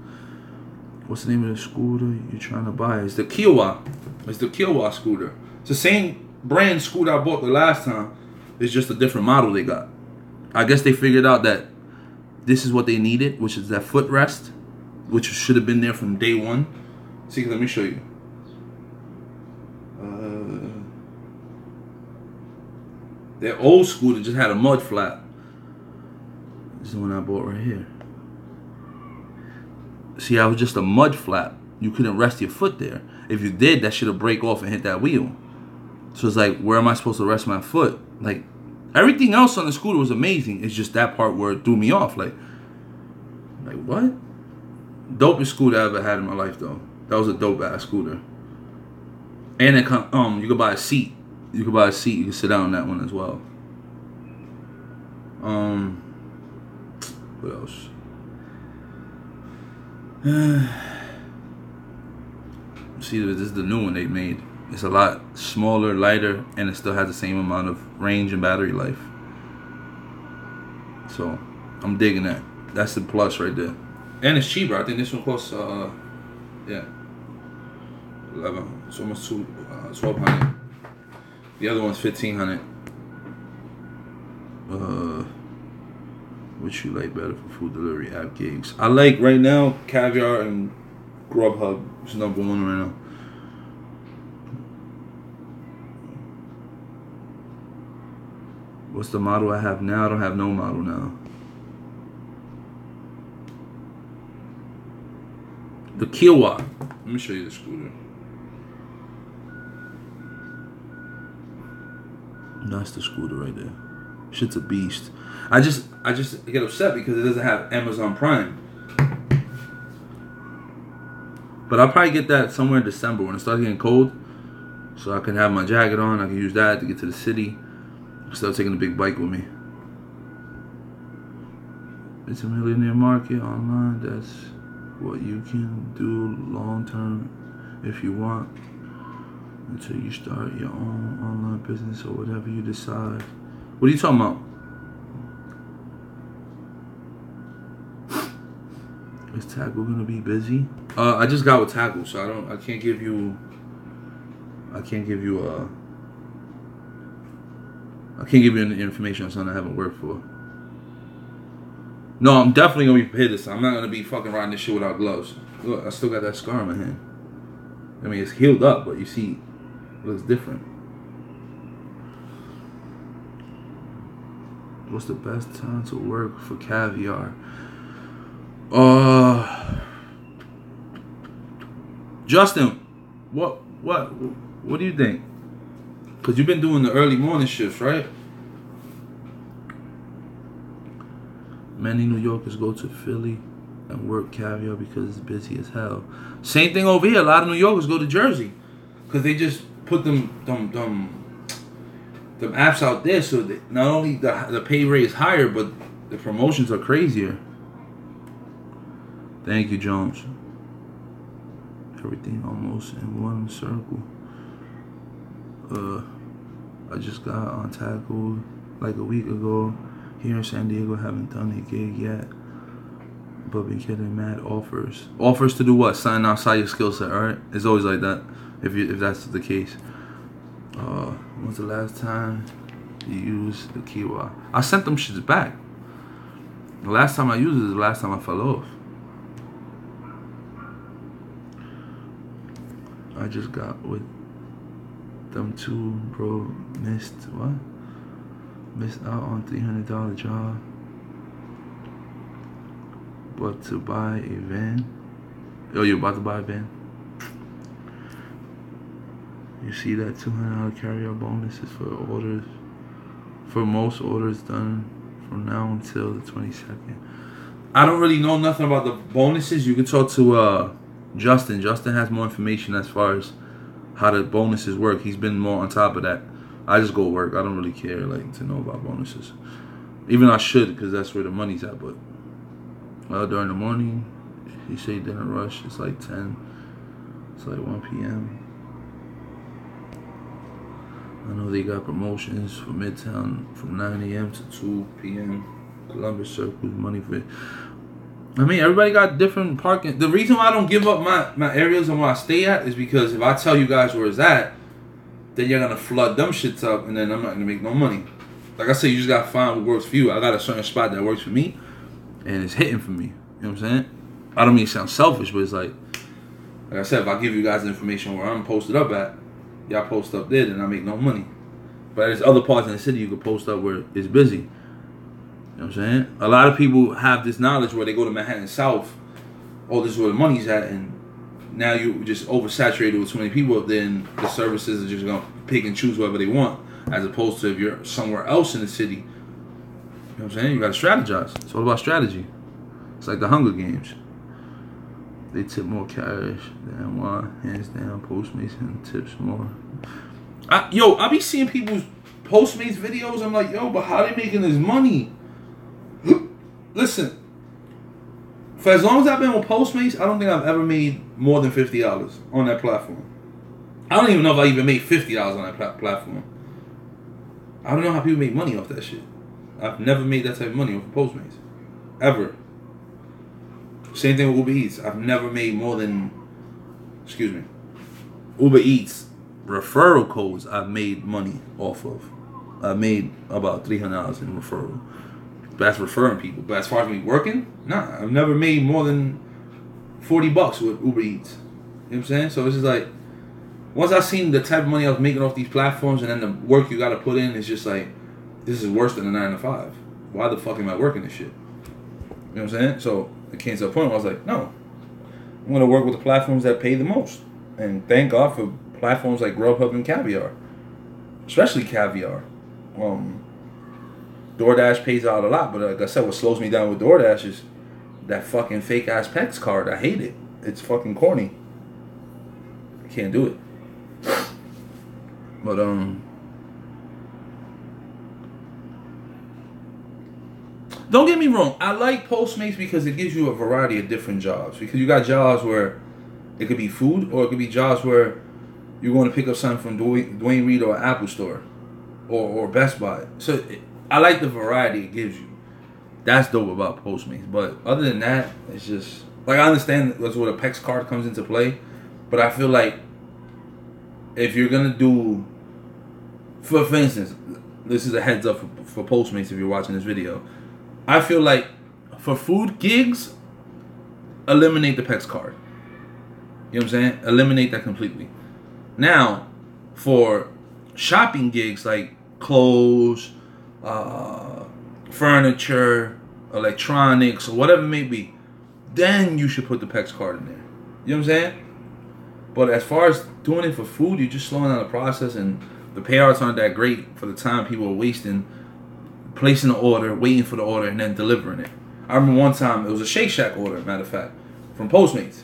What's the name of the scooter you're trying to buy? It's the Kiowa. It's the Kiowa scooter. It's the same brand scooter I bought the last time. It's just a different model they got. I guess they figured out that this is what they needed, which is that footrest, which should have been there from day one. See, let me show you. Their old scooter just had a mud flap. This is the one I bought right here. See, I was just a mud flap. You couldn't rest your foot there. If you did, that should have break off and hit that wheel. So it's like, where am I supposed to rest my foot? Like, everything else on the scooter was amazing. It's just that part where it threw me off. Like what? Dopest scooter I ever had in my life, though. That was a dope ass scooter. And it you could buy a seat. You could buy a seat. You can sit down on that one as well. What else? See, this is the new one they made. It's a lot smaller, lighter, and it still has the same amount of range and battery life. So, I'm digging that. That's the plus right there. And it's cheaper. I think this one costs, yeah, 11. It's almost 1,200. The other one's 1,500. Which you like better for food delivery app gigs? I like right now Caviar and Grubhub. It's #1 right now. What's the model I have now? I don't have no model now. The Kiowa. Let me show you the scooter. That's the scooter right there. Shit's a beast. I just get upset because it doesn't have Amazon Prime. But I'll probably get that somewhere in December when it starts getting cold. So I can have my jacket on. I can use that to get to the city. Instead of taking a big bike with me. It's a millionaire market online. That's what you can do long term if you want. Until you start your own online business or whatever you decide. What are you talking about? Is TAKL gonna be busy? I just got with TAKL, so I can't give you any information on something I haven't worked for. No, I'm definitely gonna be pissed. I'm not gonna be fucking riding this shit without gloves. Look, I still got that scar on my hand. I mean, it's healed up, but you see, it looks different. What's the best time to work for Caviar? Justin, what do you think? Cause you've been doing the early morning shifts, right? Many New Yorkers go to Philly and work Caviar because it's busy as hell. Same thing over here. A lot of New Yorkers go to Jersey because they just put them apps out there, so that not only the pay rate is higher, but the promotions are crazier. Thank you, Jones. Everything almost in one circle. I just got on TAKL like a week ago. Here in San Diego, haven't done a gig yet, but been getting mad offers. Offers to do what? Something outside your skill set, alright? It's always like that, if that's the case. When's the last time you used the Kiowa? I sent them shits back. The last time I used it is the last time I fell off. I just got with them too, bro. Missed out on $300 job, but to buy a van. Oh, you're about to buy a van? You see that $200 carrier bonuses for orders, for most orders done from now until the 22nd. I don't really know nothing about the bonuses. You can talk to Justin. Justin has more information as far as how the bonuses work. He's been more on top of that. I just go work. I don't really care to know about bonuses. Even though I should, because that's where the money's at. But during the morning, he said dinner rush. It's like 10. It's like 1 p.m. I know they got promotions for Midtown from 9 a.m. to 2 p.m. Columbus Circle, money for it. I mean, everybody got different parking. The reason why I don't give up my areas and where I stay at is because if I tell you guys where it's at, then you're going to flood them shits up, and then I'm not going to make no money. Like I said, you just got to find what works for you. I got a certain spot that works for me, and it's hitting for me. You know what I'm saying? I don't mean to sound selfish, but it's like I said, if I give you guys the information where I'm posted up at, y'all post up there, then I make no money. But there's other parts in the city you can post up where it's busy. You know what I'm saying? A lot of people have this knowledge where they go to Manhattan South oh, this is where the money's at, and now you just oversaturated with too many people, then the services are just gonna pick and choose whatever they want, as opposed to if you're somewhere else in the city. You know what I'm saying? You gotta strategize. It's all about strategy. It's like the Hunger Games. They tip more cash than wine, hands down. Postmates and tips more. I be seeing people's Postmates videos. I'm like, yo, but how they making this money? Listen, for as long as I've been with Postmates, I don't think I've ever made more than $50 on that platform. I don't even know if I even made $50 on that platform. I don't know how people make money off that shit. I've never made that type of money off of Postmates. Ever. Same thing with Uber Eats. I've never made more than, Uber Eats referral codes I've made money off of. I made about $300 in referral. That's referring people. But as far as me working, nah, I've never made more than $40 with Uber Eats. You know what I'm saying? So it's just like, once I seen the type of money I was making off these platforms, and then the work you got to put in, it's just like, this is worse than a 9 to 5. Why the fuck am I working this shit? You know what I'm saying? So it came to a point where I was like, no, I'm gonna work with the platforms that pay the most. And thank God for platforms like Grubhub and Caviar, especially Caviar. DoorDash pays out a lot, but like I said, what slows me down with DoorDash is that fucking fake ass PEX card. I hate it. It's fucking corny. I can't do it. But don't get me wrong. I like Postmates because it gives you a variety of different jobs. Because you got jobs where it could be food, or it could be jobs where you're going to pick up something from Dwayne Reed or Apple Store or Best Buy. So I like the variety it gives you. That's dope about Postmates. But other than that, it's just like, I understand that's where the PEX card comes into play, but I feel like if you're gonna do, for instance, this is a heads up for Postmates if you're watching this video. I feel like for food gigs, eliminate the PEX card. You know what I'm saying? Eliminate that completely. Now, for shopping gigs like clothes, furniture, electronics, or whatever it may be, then you should put the PEX card in there. You know what I'm saying? But as far as doing it for food, you're just slowing down the process, and the payouts aren't that great for the time people are wasting placing the order, waiting for the order, and then delivering it. I remember one time, it was a Shake Shack order, matter of fact, from Postmates.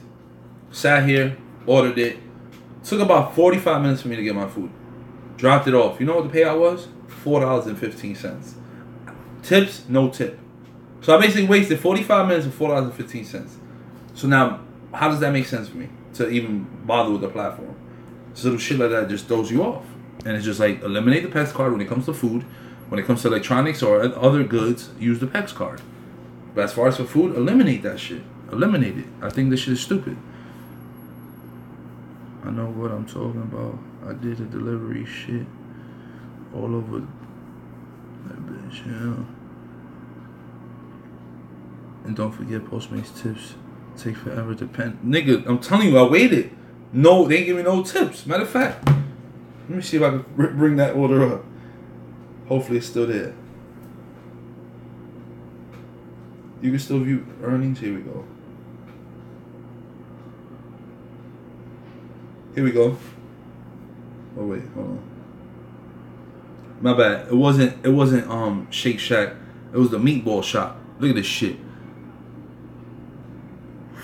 Sat here, ordered it. Took about 45 minutes for me to get my food. Dropped it off. You know what the payout was? $4.15. Tips, no tip. So I basically wasted 45 minutes and $4.15. So now, how does that make sense for me to even bother with the platform? So little shit like that just throws you off. And it's just like, eliminate the PEX card when it comes to food. When it comes to electronics or other goods, use the PEX card. But as far as for food, eliminate that shit. Eliminate it. I think this shit is stupid. I know what I'm talking about. I did the delivery shit all over that bitch, yeah. And don't forget Postmates tips. Take forever to pen. Nigga, I'm telling you, I waited. No, they ain't give me no tips. Matter of fact, let me see if I can bring that order up. Hopefully it's still there. You can still view earnings. Here we go. Here we go. Oh wait, hold on. My bad. It wasn't Shake Shack. It was the meatball shop. Look at this shit.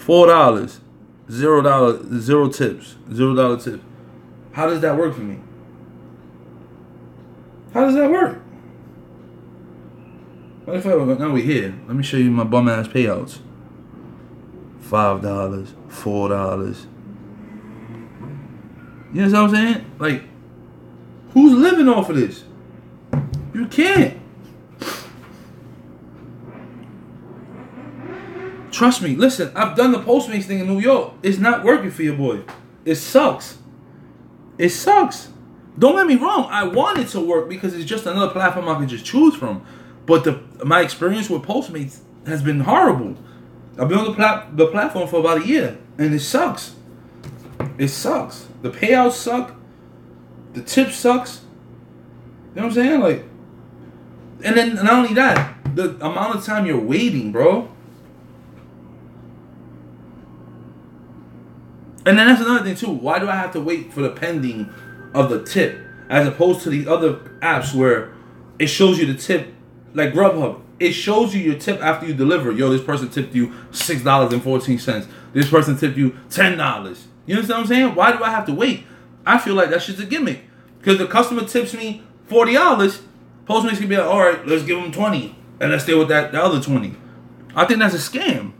$4, $0, 0 tips, $0 tip. How does that work for me? How does that work? What if now we're here? Let me show you my bum ass payouts. $5, $4. You know what I'm saying? Like, who's living off of this? You can't. Trust me. Listen, I've done the Postmates thing in New York. It's not working for your boy. It sucks. It sucks. Don't get me wrong. I want it to work because it's just another platform I can just choose from. But my experience with Postmates has been horrible. I've been on the platform for about a year, and it sucks. It sucks. The payouts suck. The tip sucks. You know what I'm saying? Like, and then not only that, the amount of time you're waiting, bro. And then that's another thing too. Why do I have to wait for the pending of the tip as opposed to the other apps where it shows you the tip, like Grubhub? It shows you your tip after you deliver. Yo, this person tipped you $6.14. This person tipped you $10. You understand what I'm saying? Why do I have to wait? I feel like that shit's a gimmick. Because the customer tips me $40, Postmates can be like, all right, let's give them 20, and let's stay with that the other 20. I think that's a scam.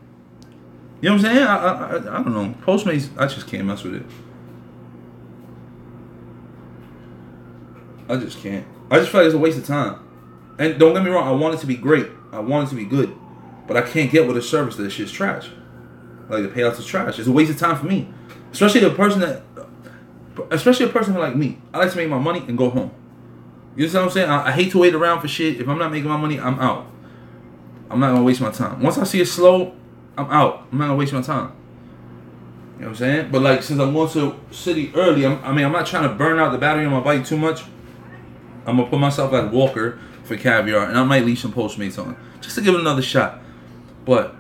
You know what I'm saying? I don't know. Postmates, I just can't mess with it. I just can't. I just feel like it's a waste of time. And don't get me wrong, I want it to be great. I want it to be good. But I can't get with a service that shit's trash. Like the payouts is trash. It's a waste of time for me. Especially a person like me. I like to make my money and go home. You know what I'm saying? I hate to wait around for shit. If I'm not making my money, I'm out. I'm not gonna waste my time. Once I see it slow, I'm out. I'm not gonna waste my time. You know what I'm saying? But like, since I'm going to city early, I'm not trying to burn out the battery on my bike too much. I'm gonna put myself at Walker for caviar, and I might leave some Postmates on just to give it another shot. But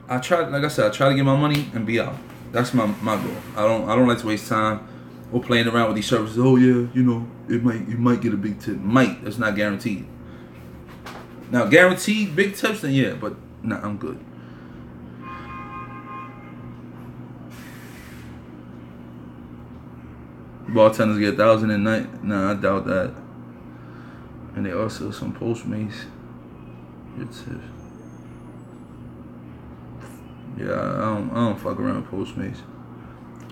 I try, like I said, I try to get my money and be out. That's my goal. I don't like to waste time or playing around with these services. Oh yeah, you know, you might get a big tip. Might. That's not guaranteed. Now guaranteed big tips, then yeah, but nah, I'm good. Bartenders get 1,000 a night. Nah, I doubt that. And they also some Postmates. Good tips. Yeah, I don't fuck around with Postmates.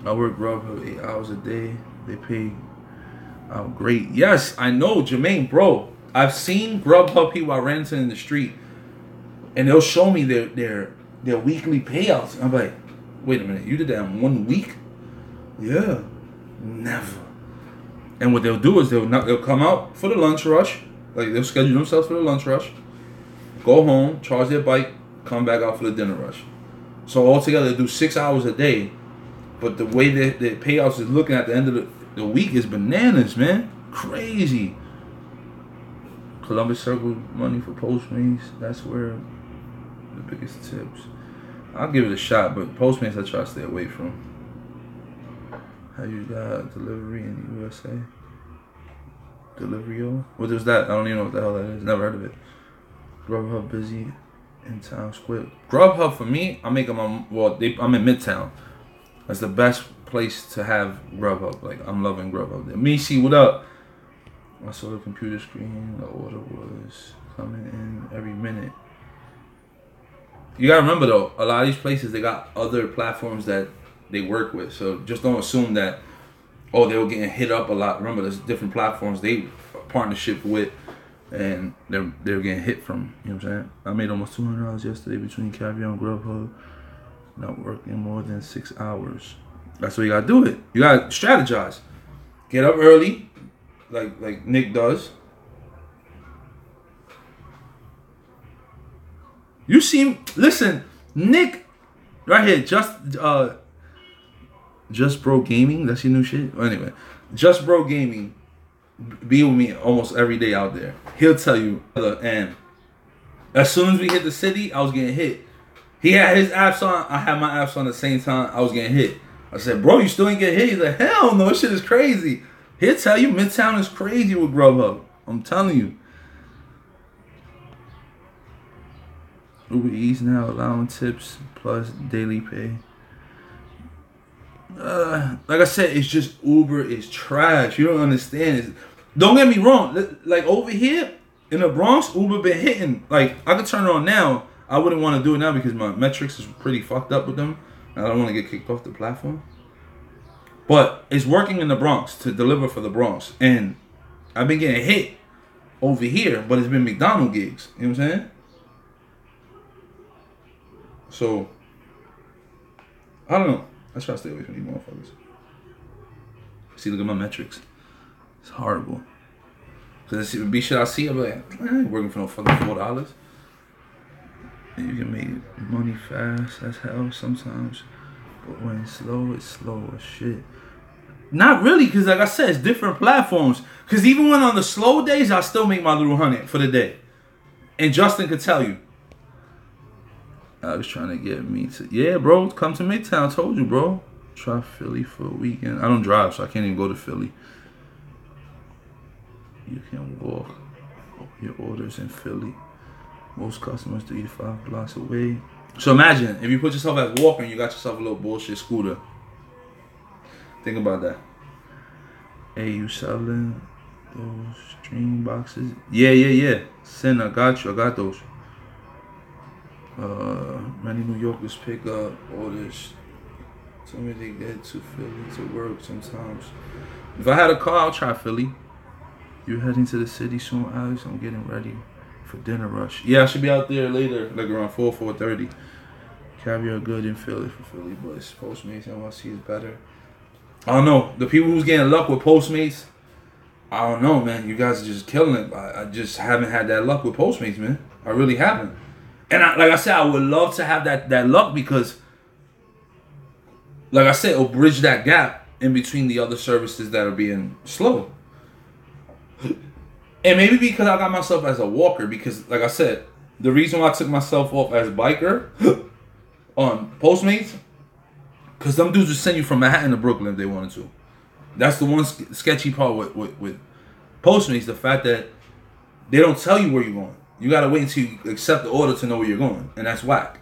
I work Grubhub 8 hours a day. They pay out great. Yes, I know, Jermaine, bro. I've seen Grubhub people I ran into in the street, and they'll show me their weekly payouts. I'm like, wait a minute, you did that in 1 week? Yeah, never. And what they'll do is they'll come out for the lunch rush. Like, they'll schedule themselves for the lunch rush, go home, charge their bike, come back out for the dinner rush. So altogether, they do 6 hours a day. But the way that the payouts is looking at the end of the week is bananas, man. Crazy. Columbus Circle money for Postmates. That's where the biggest tips. I'll give it a shot, but Postmates I try to stay away from. How you got delivery in the USA? Deliverio? What is that? I don't even know what the hell that is. Never heard of it. Grubhub busy in Town Square. Grubhub for me, I'm in Midtown. That's the best place to have Grubhub. Like, I'm loving Grubhub. Missy, what up? I saw the computer screen. The order was coming in every minute. You gotta remember though, a lot of these places, they got other platforms that they work with. So just don't assume that, oh, they were getting hit up a lot. Remember, there's different platforms they partnership with, and they're getting hit from. You know what I'm saying? I made almost $200 yesterday between Caviar and Grubhub. Not working more than 6 hours. That's what you gotta do it. You gotta strategize. Get up early, like Nick does. You see, listen, Nick, right here, Just Bro Gaming. That's your new shit. Well, anyway, Just Bro Gaming be with me almost every day out there. He'll tell you. And as soon as we hit the city, I was getting hit. He had his apps on. I had my apps on at the same time. I was getting hit. I said, bro, you still ain't get hit? He's like, hell no, this shit is crazy. He'll tell you Midtown is crazy with Grubhub. I'm telling you. UberEats now allowing tips plus daily pay. Like I said, it's just Uber is trash. You don't understand. Don't get me wrong. Like over here in the Bronx, Uber been hitting. Like, I could turn it on now. I wouldn't want to do it now because my metrics is pretty fucked up with them. I don't want to get kicked off the platform. But it's working in the Bronx to deliver for the Bronx. And I've been getting hit over here, but it's been McDonald's gigs. You know what I'm saying? So, I don't know. I try to stay away from these motherfuckers. See, look at my metrics. It's horrible. Because it be shit I see, I'm like, I ain't working for no fucking $4. And you can make money fast as hell sometimes. But when it's slow as shit. Not really, because like I said, it's different platforms. Because even when on the slow days, I still make my little 100 for the day. And Justin could tell you. I was trying to get me to... Yeah, bro, come to Midtown. I told you, bro. Try Philly for a weekend. I don't drive, so I can't even go to Philly. You can walk your orders in Philly. Most customers 3 to 5 blocks away. So imagine if you put yourself as walking, you got yourself a little bullshit scooter. Think about that. Hey, you selling those stream boxes? Yeah. Send, I got you. I got those. Many New Yorkers pick up orders. Tell me they get to Philly to work sometimes. If I had a car, I'll try Philly. You're heading to the city soon, Alex? I'm getting ready for dinner rush. Yeah, I should be out there later, like around 4:30. Caviar good in Philly for Philly, but Postmates NYC is better. I don't know. The people who's getting luck with Postmates, I don't know, man. You guys are just killing it. I just haven't had that luck with Postmates, man. I really haven't. And like I said, I would love to have that luck because, like I said, it'll bridge that gap in between the other services that are being slow. And maybe because I got myself as a walker, because like I said, the reason why I took myself off as a biker on Postmates, because them dudes would send you from Manhattan to Brooklyn if they wanted to. That's the one sketchy part with Postmates, the fact that they don't tell you where you're going. You got to wait until you accept the order to know where you're going, and that's whack.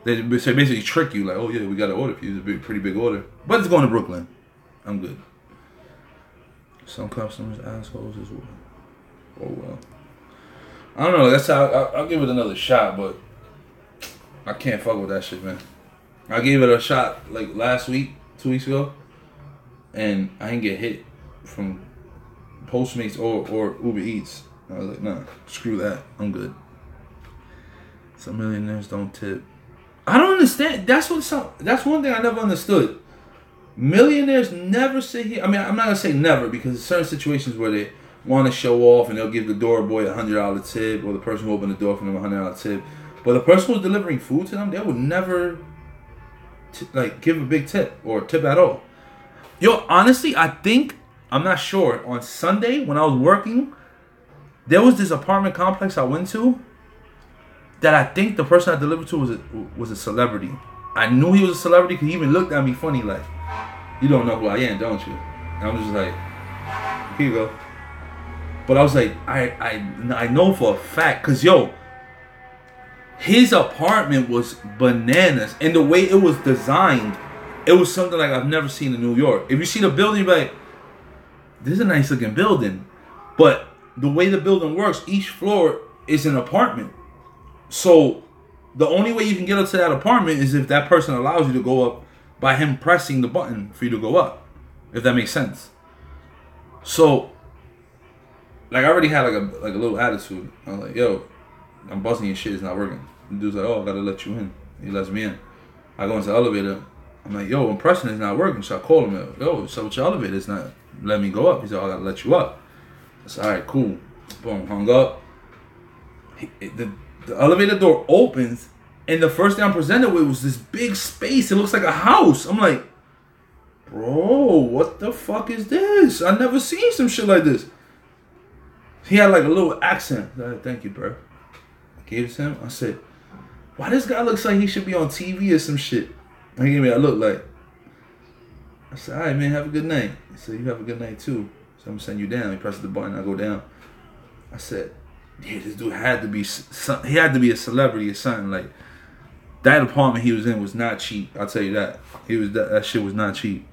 They basically trick you like, oh yeah, we got an order for you. It's a pretty big order, but it's going to Brooklyn. I'm good. Some customers assholes as well. Oh well. I don't know. That's how I'll give it another shot, but I can't fuck with that shit, man. I gave it a shot like last week, 2 weeks ago, and I didn't get hit from Postmates or UberEats. I was like, nah, screw that. I'm good. Some millionaires don't tip. I don't understand. That's one thing I never understood. Millionaires never sit here. I mean, I'm not gonna say never, because there's certain situations where they want to show off and they'll give the door boy $100 tip, or the person who opened the door for them $100 tip. But the person who's delivering food to them, they would never like give a big tip or tip at all. Yo, honestly, I'm not sure. On Sunday when I was working, there was this apartment complex I went to that I think the person I delivered to was a celebrity. I knew he was a celebrity because he even looked at me funny like, you don't know who I am, don't you? And I'm just like, here you go. But I was like, I know for a fact, because yo, his apartment was bananas. And the way it was designed, it was something like I've never seen in New York. If you see the building, you're like, this is a nice looking building. But the way the building works, each floor is an apartment. So the only way you can get up to that apartment is if that person allows you to go up by him pressing the button for you to go up. If that makes sense. So, like, I already had like a little attitude. I was like, yo, I'm buzzing your shit, it's not working. The dude's like, oh, I gotta let you in. He lets me in. I go into the elevator. I'm like, yo, I'm pressing it's not working. So I call him, yo, so with your elevator, it's not letting me go up. He's like, oh, I gotta let you up. I said, all right, cool. Boom, hung up. The elevator door opens, and the first thing I'm presented with was this big space. It looks like a house. I'm like, bro, what the fuck is this? I never seen some shit like this. He had like a little accent. I said, thank you, bro. I gave it to him. I said, why this guy looks like he should be on TV or some shit? And he gave me that look like. I said, all right, man, have a good night. He said, you have a good night too. So I'm gonna send you down. He presses the button, I go down. I said, yeah, this dude had to be, he had to be a celebrity or something. Like, that apartment he was in was not cheap. I'll tell you that. That shit was not cheap.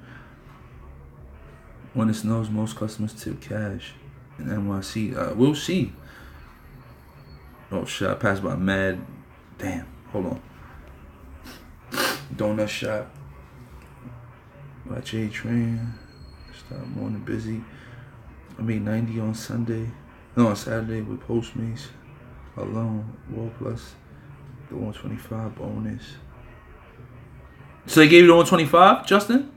When it snows, most customers tip cash. In NYC, we'll see. Oh shit, I passed by Mad. Damn, hold on. Donut shop. By J Train. Stop morning busy. I made 90 on Sunday. No, on Saturday with Postmates. Alone. Wall plus the 125 bonus. So they gave you the 125, Justin?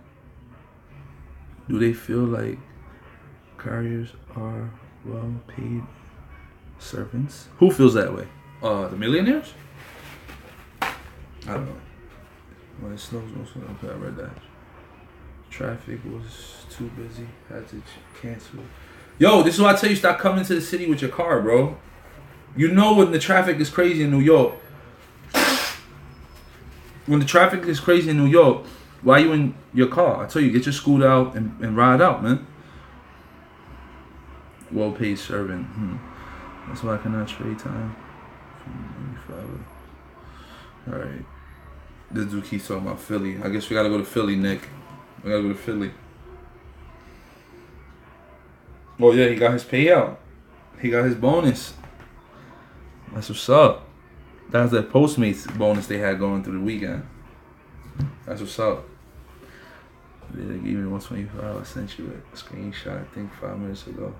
Do they feel like carriers are well-paid servants? Who feels that way? The millionaires? I don't know. When it snows, okay, I read that. Traffic was too busy. Had to cancel. Yo, this is why I tell you, stop coming to the city with your car, bro. You know when the traffic is crazy in New York. When the traffic is crazy in New York, Why you in your car? I tell you, get your scooter out and ride out, man. Well-paid servant. That's why I cannot trade time. All right. This dude keeps talking about Philly. I guess we gotta go to Philly, Nick. We gotta go to Philly. Oh yeah, he got his payout. He got his bonus. That's what's up. That's that Postmates bonus they had going through the weekend. That's what's up. They gave me 125. I sent you a screenshot, I think 5 minutes ago.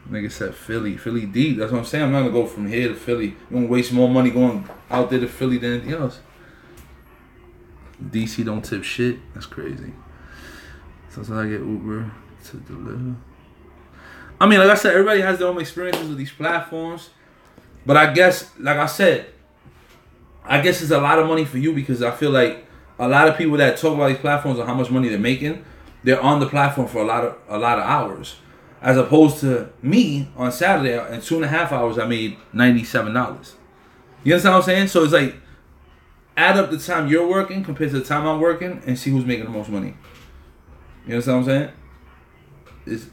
Nigga said Philly. Philly deep. That's what I'm saying. I'm not gonna go from here to Philly. You're gonna waste more money going out there to Philly than anything else. DC don't tip shit. That's crazy. Sometimes I get Uber to deliver. I mean, like I said, everybody has their own experiences with these platforms. But I guess, like I said, I guess it's a lot of money for you because I feel like a lot of people that talk about these platforms and how much money they're making, they're on the platform for a lot of hours. As opposed to me on Saturday, in 2.5 hours, I made $97. You understand what I'm saying? So it's like, add up the time you're working compared to the time I'm working and see who's making the most money. You understand what I'm saying?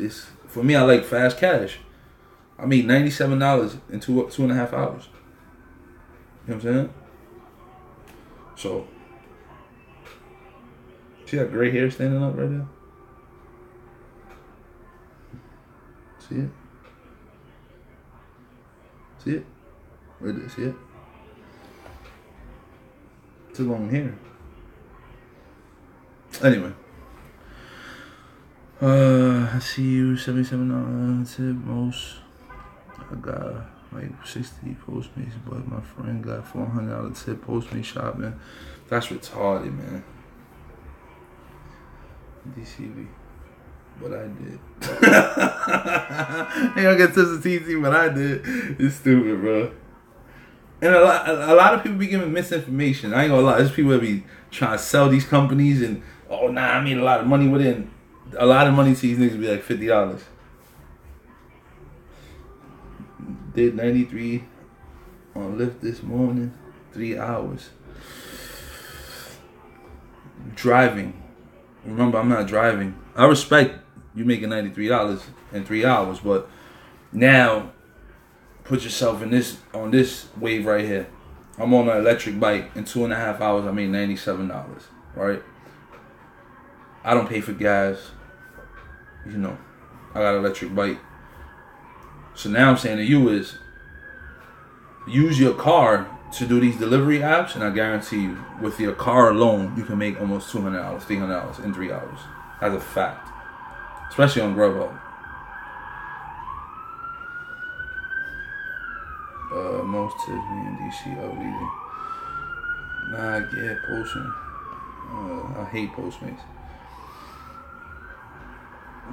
It's for me, I like fast cash. I made $97 in 2.5 hours. You know what I'm saying? So, see that gray hair standing up right there? See it? See it? Where did it? See it? It's a long hair. Anyway. I see you, $77 tip most. I got like 60 Postmates, but my friend got $400 tip Postmates shopping. That's retarded, man. DCV. But I did. Ain't gonna get tips of TT, but I did. It's stupid, bro. And a lot of people be giving misinformation. I ain't gonna lie. There's people that be trying to sell these companies and, oh, nah, I made a lot of money with it. And a lot of money to these niggas be like $50. Did 93 on Lyft this morning. 3 hours. Driving. Remember, I'm not driving. I respect you making $93 in 3 hours, but now put yourself in this on this wave right here. I'm on an electric bike. In 2.5 hours, I made $97. Right? I don't pay for gas. You know, I got an electric bike. So now I'm saying to you is use your car to do these delivery apps, and I guarantee you, with your car alone, you can make almost $200, $300 in 3 hours. That's a fact. Especially on Grubhub. Most tips me in DC are leaving. Nah, I get Postmates. I hate Postmates.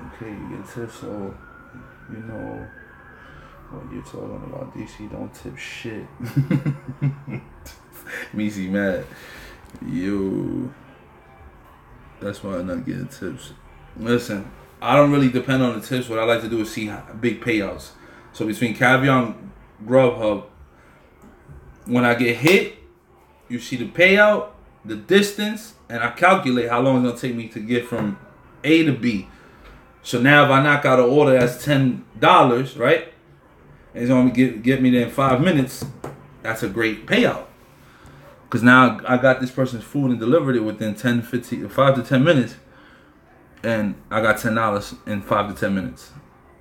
Okay, you get tips, so you know what you're talking about. DC don't tip shit. Meezy mad. Yo. That's why I'm not getting tips. Listen, I don't really depend on the tips. What I like to do is see big payouts. So between Caviar and Grubhub, when I get hit, you see the payout, the distance, and I calculate how long it's going to take me to get from A to B. So now if I knock out an order that's $10, right? And it's going to get me there in 5 minutes, that's a great payout. Because now I got this person's food and delivered it within 5 to 10 minutes. And I got $10 in 5 to 10 minutes.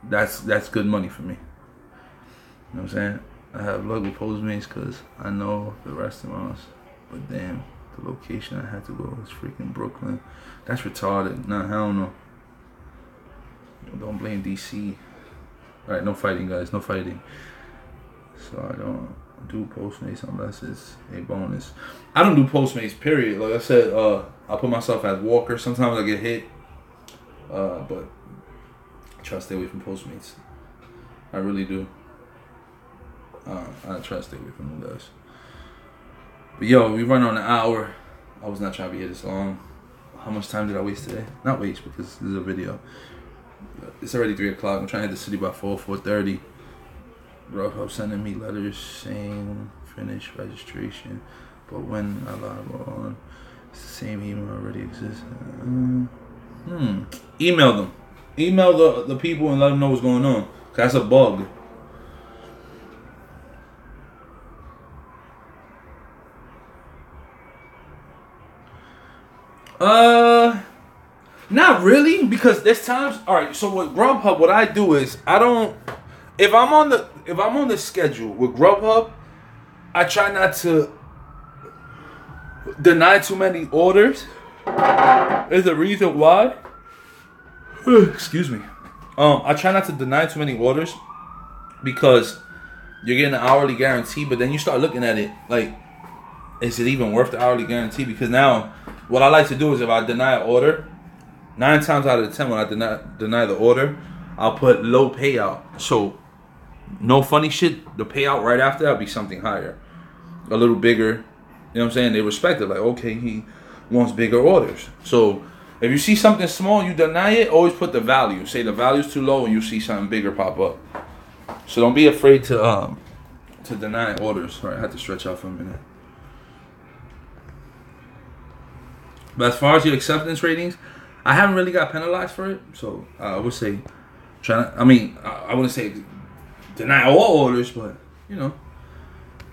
That's good money for me. You know what I'm saying? I have luck with Postmates because I know the restaurants. But damn, the location I had to go is freaking Brooklyn. That's retarded. Nah, hell no. Don't blame DC. Alright, no fighting, guys. No fighting. So I don't do Postmates unless it's a bonus. I don't do Postmates, period. Like I said, I put myself as walker. Sometimes I get hit. But I try to stay away from Postmates. I really do. I try to stay away from them guys. But yo, we run on an hour. I was not trying to be here this long. How much time did I waste today? Not waste, because this is a video. It's already 3 o'clock. I'm trying to hit the city by 4:30. Grubhub sending me letters saying finish registration. But when I log on, It's the same email already exists. Email them. Email the people and let them know what's going on. That's a bug. Not really, because there's times. All right, so with Grubhub, what I do is I don't. If I'm on the schedule with Grubhub, I try not to deny too many orders. There's a reason why. Excuse me. I try not to deny too many orders because you're getting an hourly guarantee, but then you start looking at it like, is it even worth the hourly guarantee? Because now, what I like to do is if I deny an order, 9 times out of 10 when I deny the order, I'll put low payout. So, no funny shit, the payout right after that will be something higher. A little bigger. You know what I'm saying? They respect it. Like, okay, he wants bigger orders. So, if you see something small, you deny it, always put the value. Say the value's too low and you see something bigger pop up. So, don't be afraid to deny orders. All right, I had to stretch out for a minute. But as far as your acceptance ratings, I haven't really got penalized for it. So I would say, I wouldn't say deny all orders, but you know,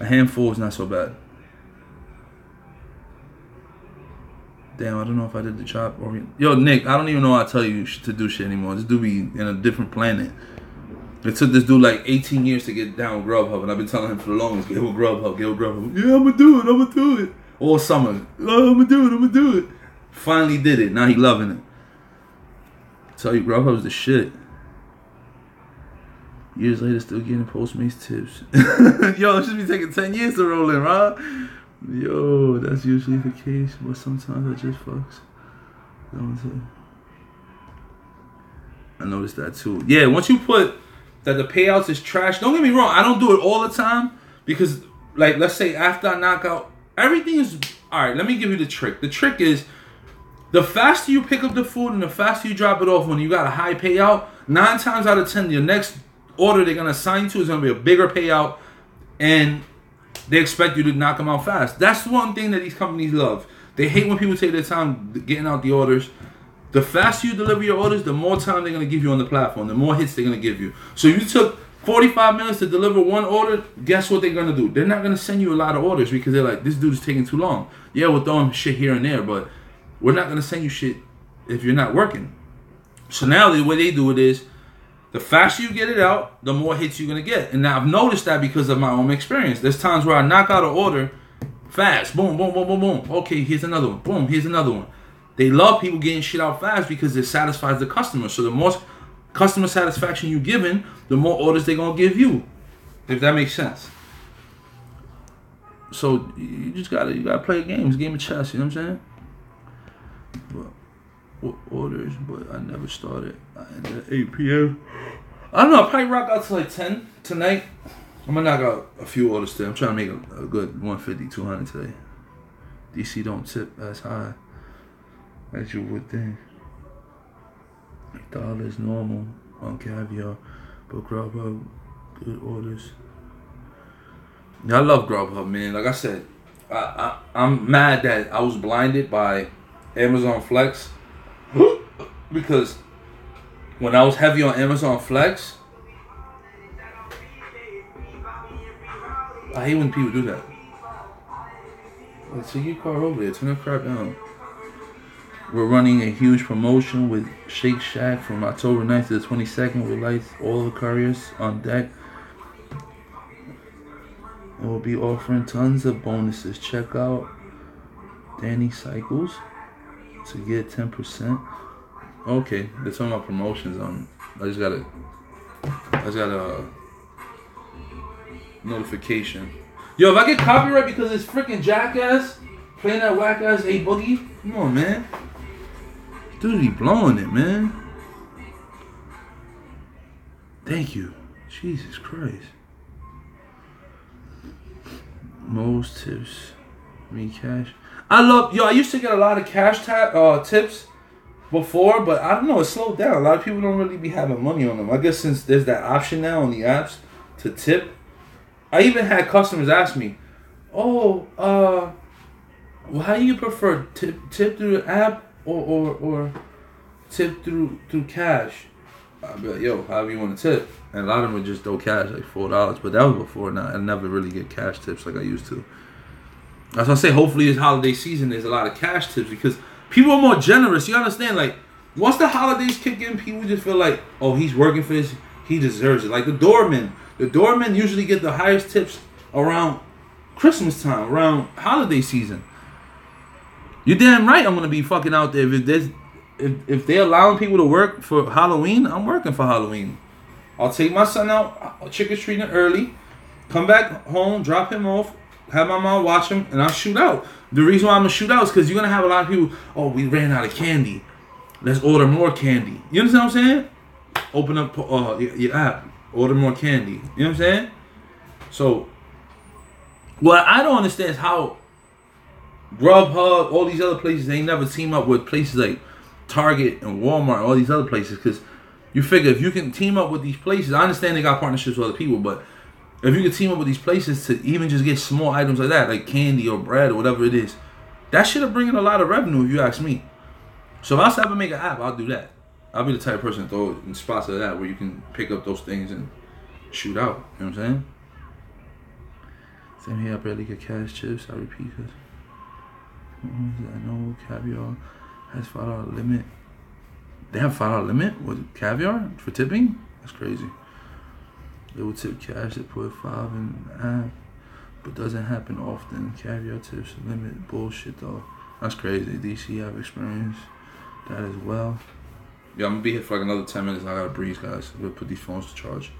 a handful is not so bad. Damn, I don't know if I did the chop or yo, Nick. I don't even know how to tell you to do shit anymore. This dude be in a different planet. It took this dude like 18 years to get down with Grubhub, and I've been telling him for the longest, get with Grubhub, get with Grubhub. Yeah, I'm gonna do it. All summer, oh, I'm gonna do it. Finally did it. Now he loving it. Tell you, Grubhub's the shit. Years later, still getting Postmates tips. Yo, it should be taking 10 years to roll in, right? Yo, that's usually the case, but sometimes I just fucks. I noticed that too. Yeah, once you put that the payouts is trash, don't get me wrong, I don't do it all the time because, like, let's say after I knock out, everything is, all right, let me give you the trick. The trick is, the faster you pick up the food and the faster you drop it off when you got a high payout, 9 times out of 10, your next order they're going to assign you to is going to be a bigger payout, and they expect you to knock them out fast. That's one thing that these companies love. They hate when people take their time getting out the orders. The faster you deliver your orders, the more time they're going to give you on the platform, the more hits they're going to give you. So if you took 45 minutes to deliver one order, guess what they're going to do? They're not going to send you a lot of orders because they're like, this dude is taking too long. Yeah, we're throwing shit here and there, but we're not going to send you shit if you're not working. So now the way they do it is, the faster you get it out, the more hits you're going to get. And now I've noticed that because of my own experience. There's times where I knock out an order fast. Boom, boom, boom, boom, boom. Okay, here's another one. Boom, here's another one. They love people getting shit out fast because it satisfies the customer. So the more customer satisfaction you're giving, the more orders they're going to give you. If that makes sense. So you just got to play games, game of chess, you know what I'm saying? Orders, but I never started. I ended at 8 p.m. I don't know, I'll probably rock out to like 10 tonight. I'm gonna knock out a few orders today. I'm trying to make a good 150, 200 today. DC don't tip as high as you would think. $8 normal on caviar, but Grubhub, good orders. Yeah, I love Grubhub, man. Like I said, I'm mad that I was blinded by Amazon Flex. Because when I was heavy on Amazon Flex, I hate when people do that. Let's see your car over there. Turn that crap down. We're running a huge promotion with Shake Shack from October 9th to the 22nd with lights, all the couriers on deck. And we'll be offering tons of bonuses. Check out Danny Cycles to get 10%. Okay, they're talking about promotions on. I just got a notification. Yo, if I get copyright because it's freaking Jackass playing that whack ass A Boogie, come on, man. Dude be blowing it, man. Thank you. Jesus Christ. Most tips. Me cash. I used to get a lot of cash tips before, but I don't know, it slowed down. A lot of people don't really be having money on them. I guess since there's that option now on the apps to tip. I even had customers ask me, oh, Well, how do you prefer tip through the app or tip through cash? I'd be like, yo, however you want to tip. And a lot of them would just throw cash, like $4. But that was before. Now I never really get cash tips like I used to. That's why I say hopefully this holiday season there's a lot of cash tips because people are more generous. You understand? Like once the holidays kick in, people just feel like, oh, he's working for this, he deserves it. Like the doormen usually get the highest tips around Christmas time, around holiday season. You're damn right. I'm gonna be fucking out there if they're allowing people to work for Halloween. I'm working for Halloween. I'll take my son out, I'll trick or treating early, come back home, drop him off, have my mom watch him, and I'll shoot out. The reason why I'm gonna shoot out is because you're gonna have a lot of people. Oh, we ran out of candy. Let's order more candy. You understand what I'm saying? Open up your app, order more candy. You know what I'm saying? So, what I don't understand is how Grubhub, all these other places, they never team up with places like Target and Walmart, all these other places, because you figure if you can team up with these places, I understand they got partnerships with other people, but if you can team up with these places to even just get small items like that, like candy or bread or whatever it is, that should have bring in a lot of revenue if you ask me. So if I was to ever make an app, I'll do that. I'll be the type of person to throw it in spots like that where you can pick up those things and shoot out. You know what I'm saying? Same here, I barely get cash chips. I repeat, because I know caviar has $5 limit. They have $5 limit with caviar for tipping? That's crazy. They would tip cash, they put 5 in the app, but doesn't happen often. Caviar tips limit bullshit though. That's crazy. DC have experienced that as well. Yeah, I'm gonna be here for like another 10 minutes. I gotta breathe, guys. We'll put these phones to charge.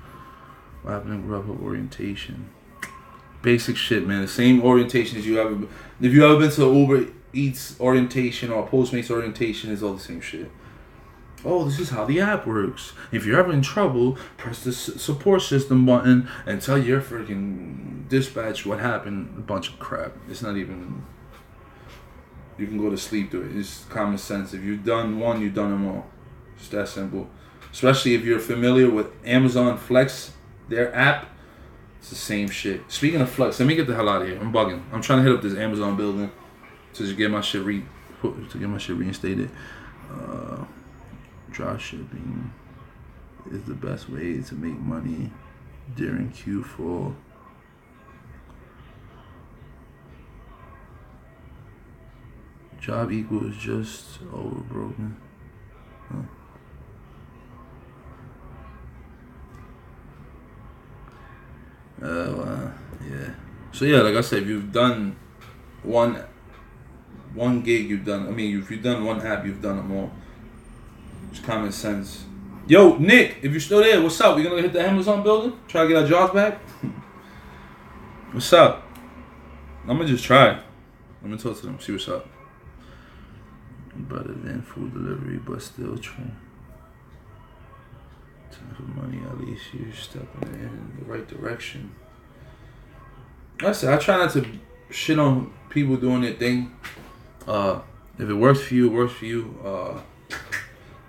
What happened in Grubhub orientation? Basic shit, man. The same orientation as you ever. If you ever been to UberEats orientation or Postmates orientation, it's all the same shit. Oh, this is how the app works. If you're ever in trouble, press the support system button and tell your freaking dispatch what happened. A bunch of crap. It's not even. You can go to sleep to it. It's common sense. If you've done one, you've done them all. It's that simple. Especially if you're familiar with Amazon Flex, their app. It's the same shit. Speaking of Flex, let me get the hell out of here. I'm bugging. I'm trying to hit up this Amazon building to just get my shit reinstated. Drop shipping is the best way to make money during Q4. Job equals just over broken. Huh. Yeah. So yeah, like I said, if you've done one gig, you've done. I mean, if you've done one app, you've done them all. It's common sense. Yo, Nick, if you're still there, what's up? We gonna hit the Amazon building? Try to get our jobs back? What's up? I'm gonna just try. I'm gonna talk to them, see what's up. Better than food delivery, but still trying. Time for money, at least you're stepping in the right direction. Like I said, I try not to shit on people doing their thing. If it works for you, it works for you.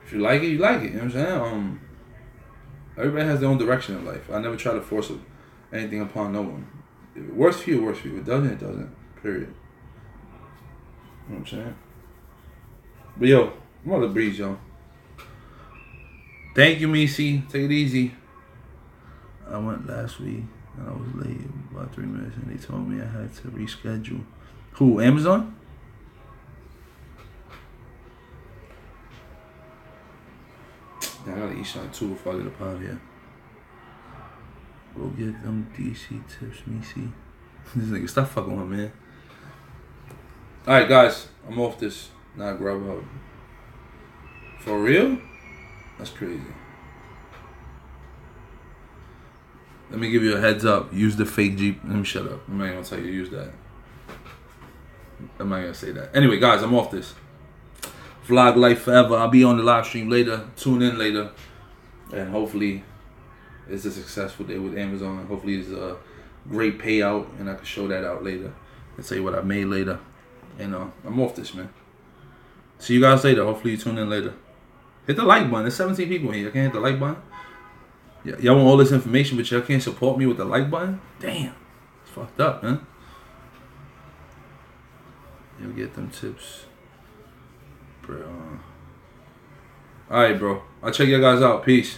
If you like it, you like it. You know what I'm saying? Everybody has their own direction in life. I never try to force anything upon no one. If it works for you, it works for you. If it doesn't, it doesn't. Period. You know what I'm saying? But yo, I'm on the breeze, yo. Thank you, Missy. Take it easy. I went last week and I was late about 3 minutes and they told me I had to reschedule. Who, Amazon? I gotta eat something too before I get up out of here. Go get them DC tips, Missy. This nigga, stop fucking with me, man. Alright, guys. I'm off this. Not Grubhub. For real? That's crazy. Let me give you a heads up. Use the fake Jeep. Let me shut up. I'm not gonna tell you to use that. I'm not gonna say that. Anyway, guys, I'm off this. Vlog life forever. I'll be on the live stream later. Tune in later. And hopefully it's a successful day with Amazon. Hopefully it's a great payout and I can show that out later and tell you what I made later. And I'm off this, man. See you guys later. Hopefully you tune in later. Hit the like button. There's 17 people in here. I can't hit the like button. Yeah, y'all want all this information, but y'all can't support me with the like button? Damn. It's fucked up, man. You'll get them tips, bro. All right, bro. I'll check you guys out. Peace.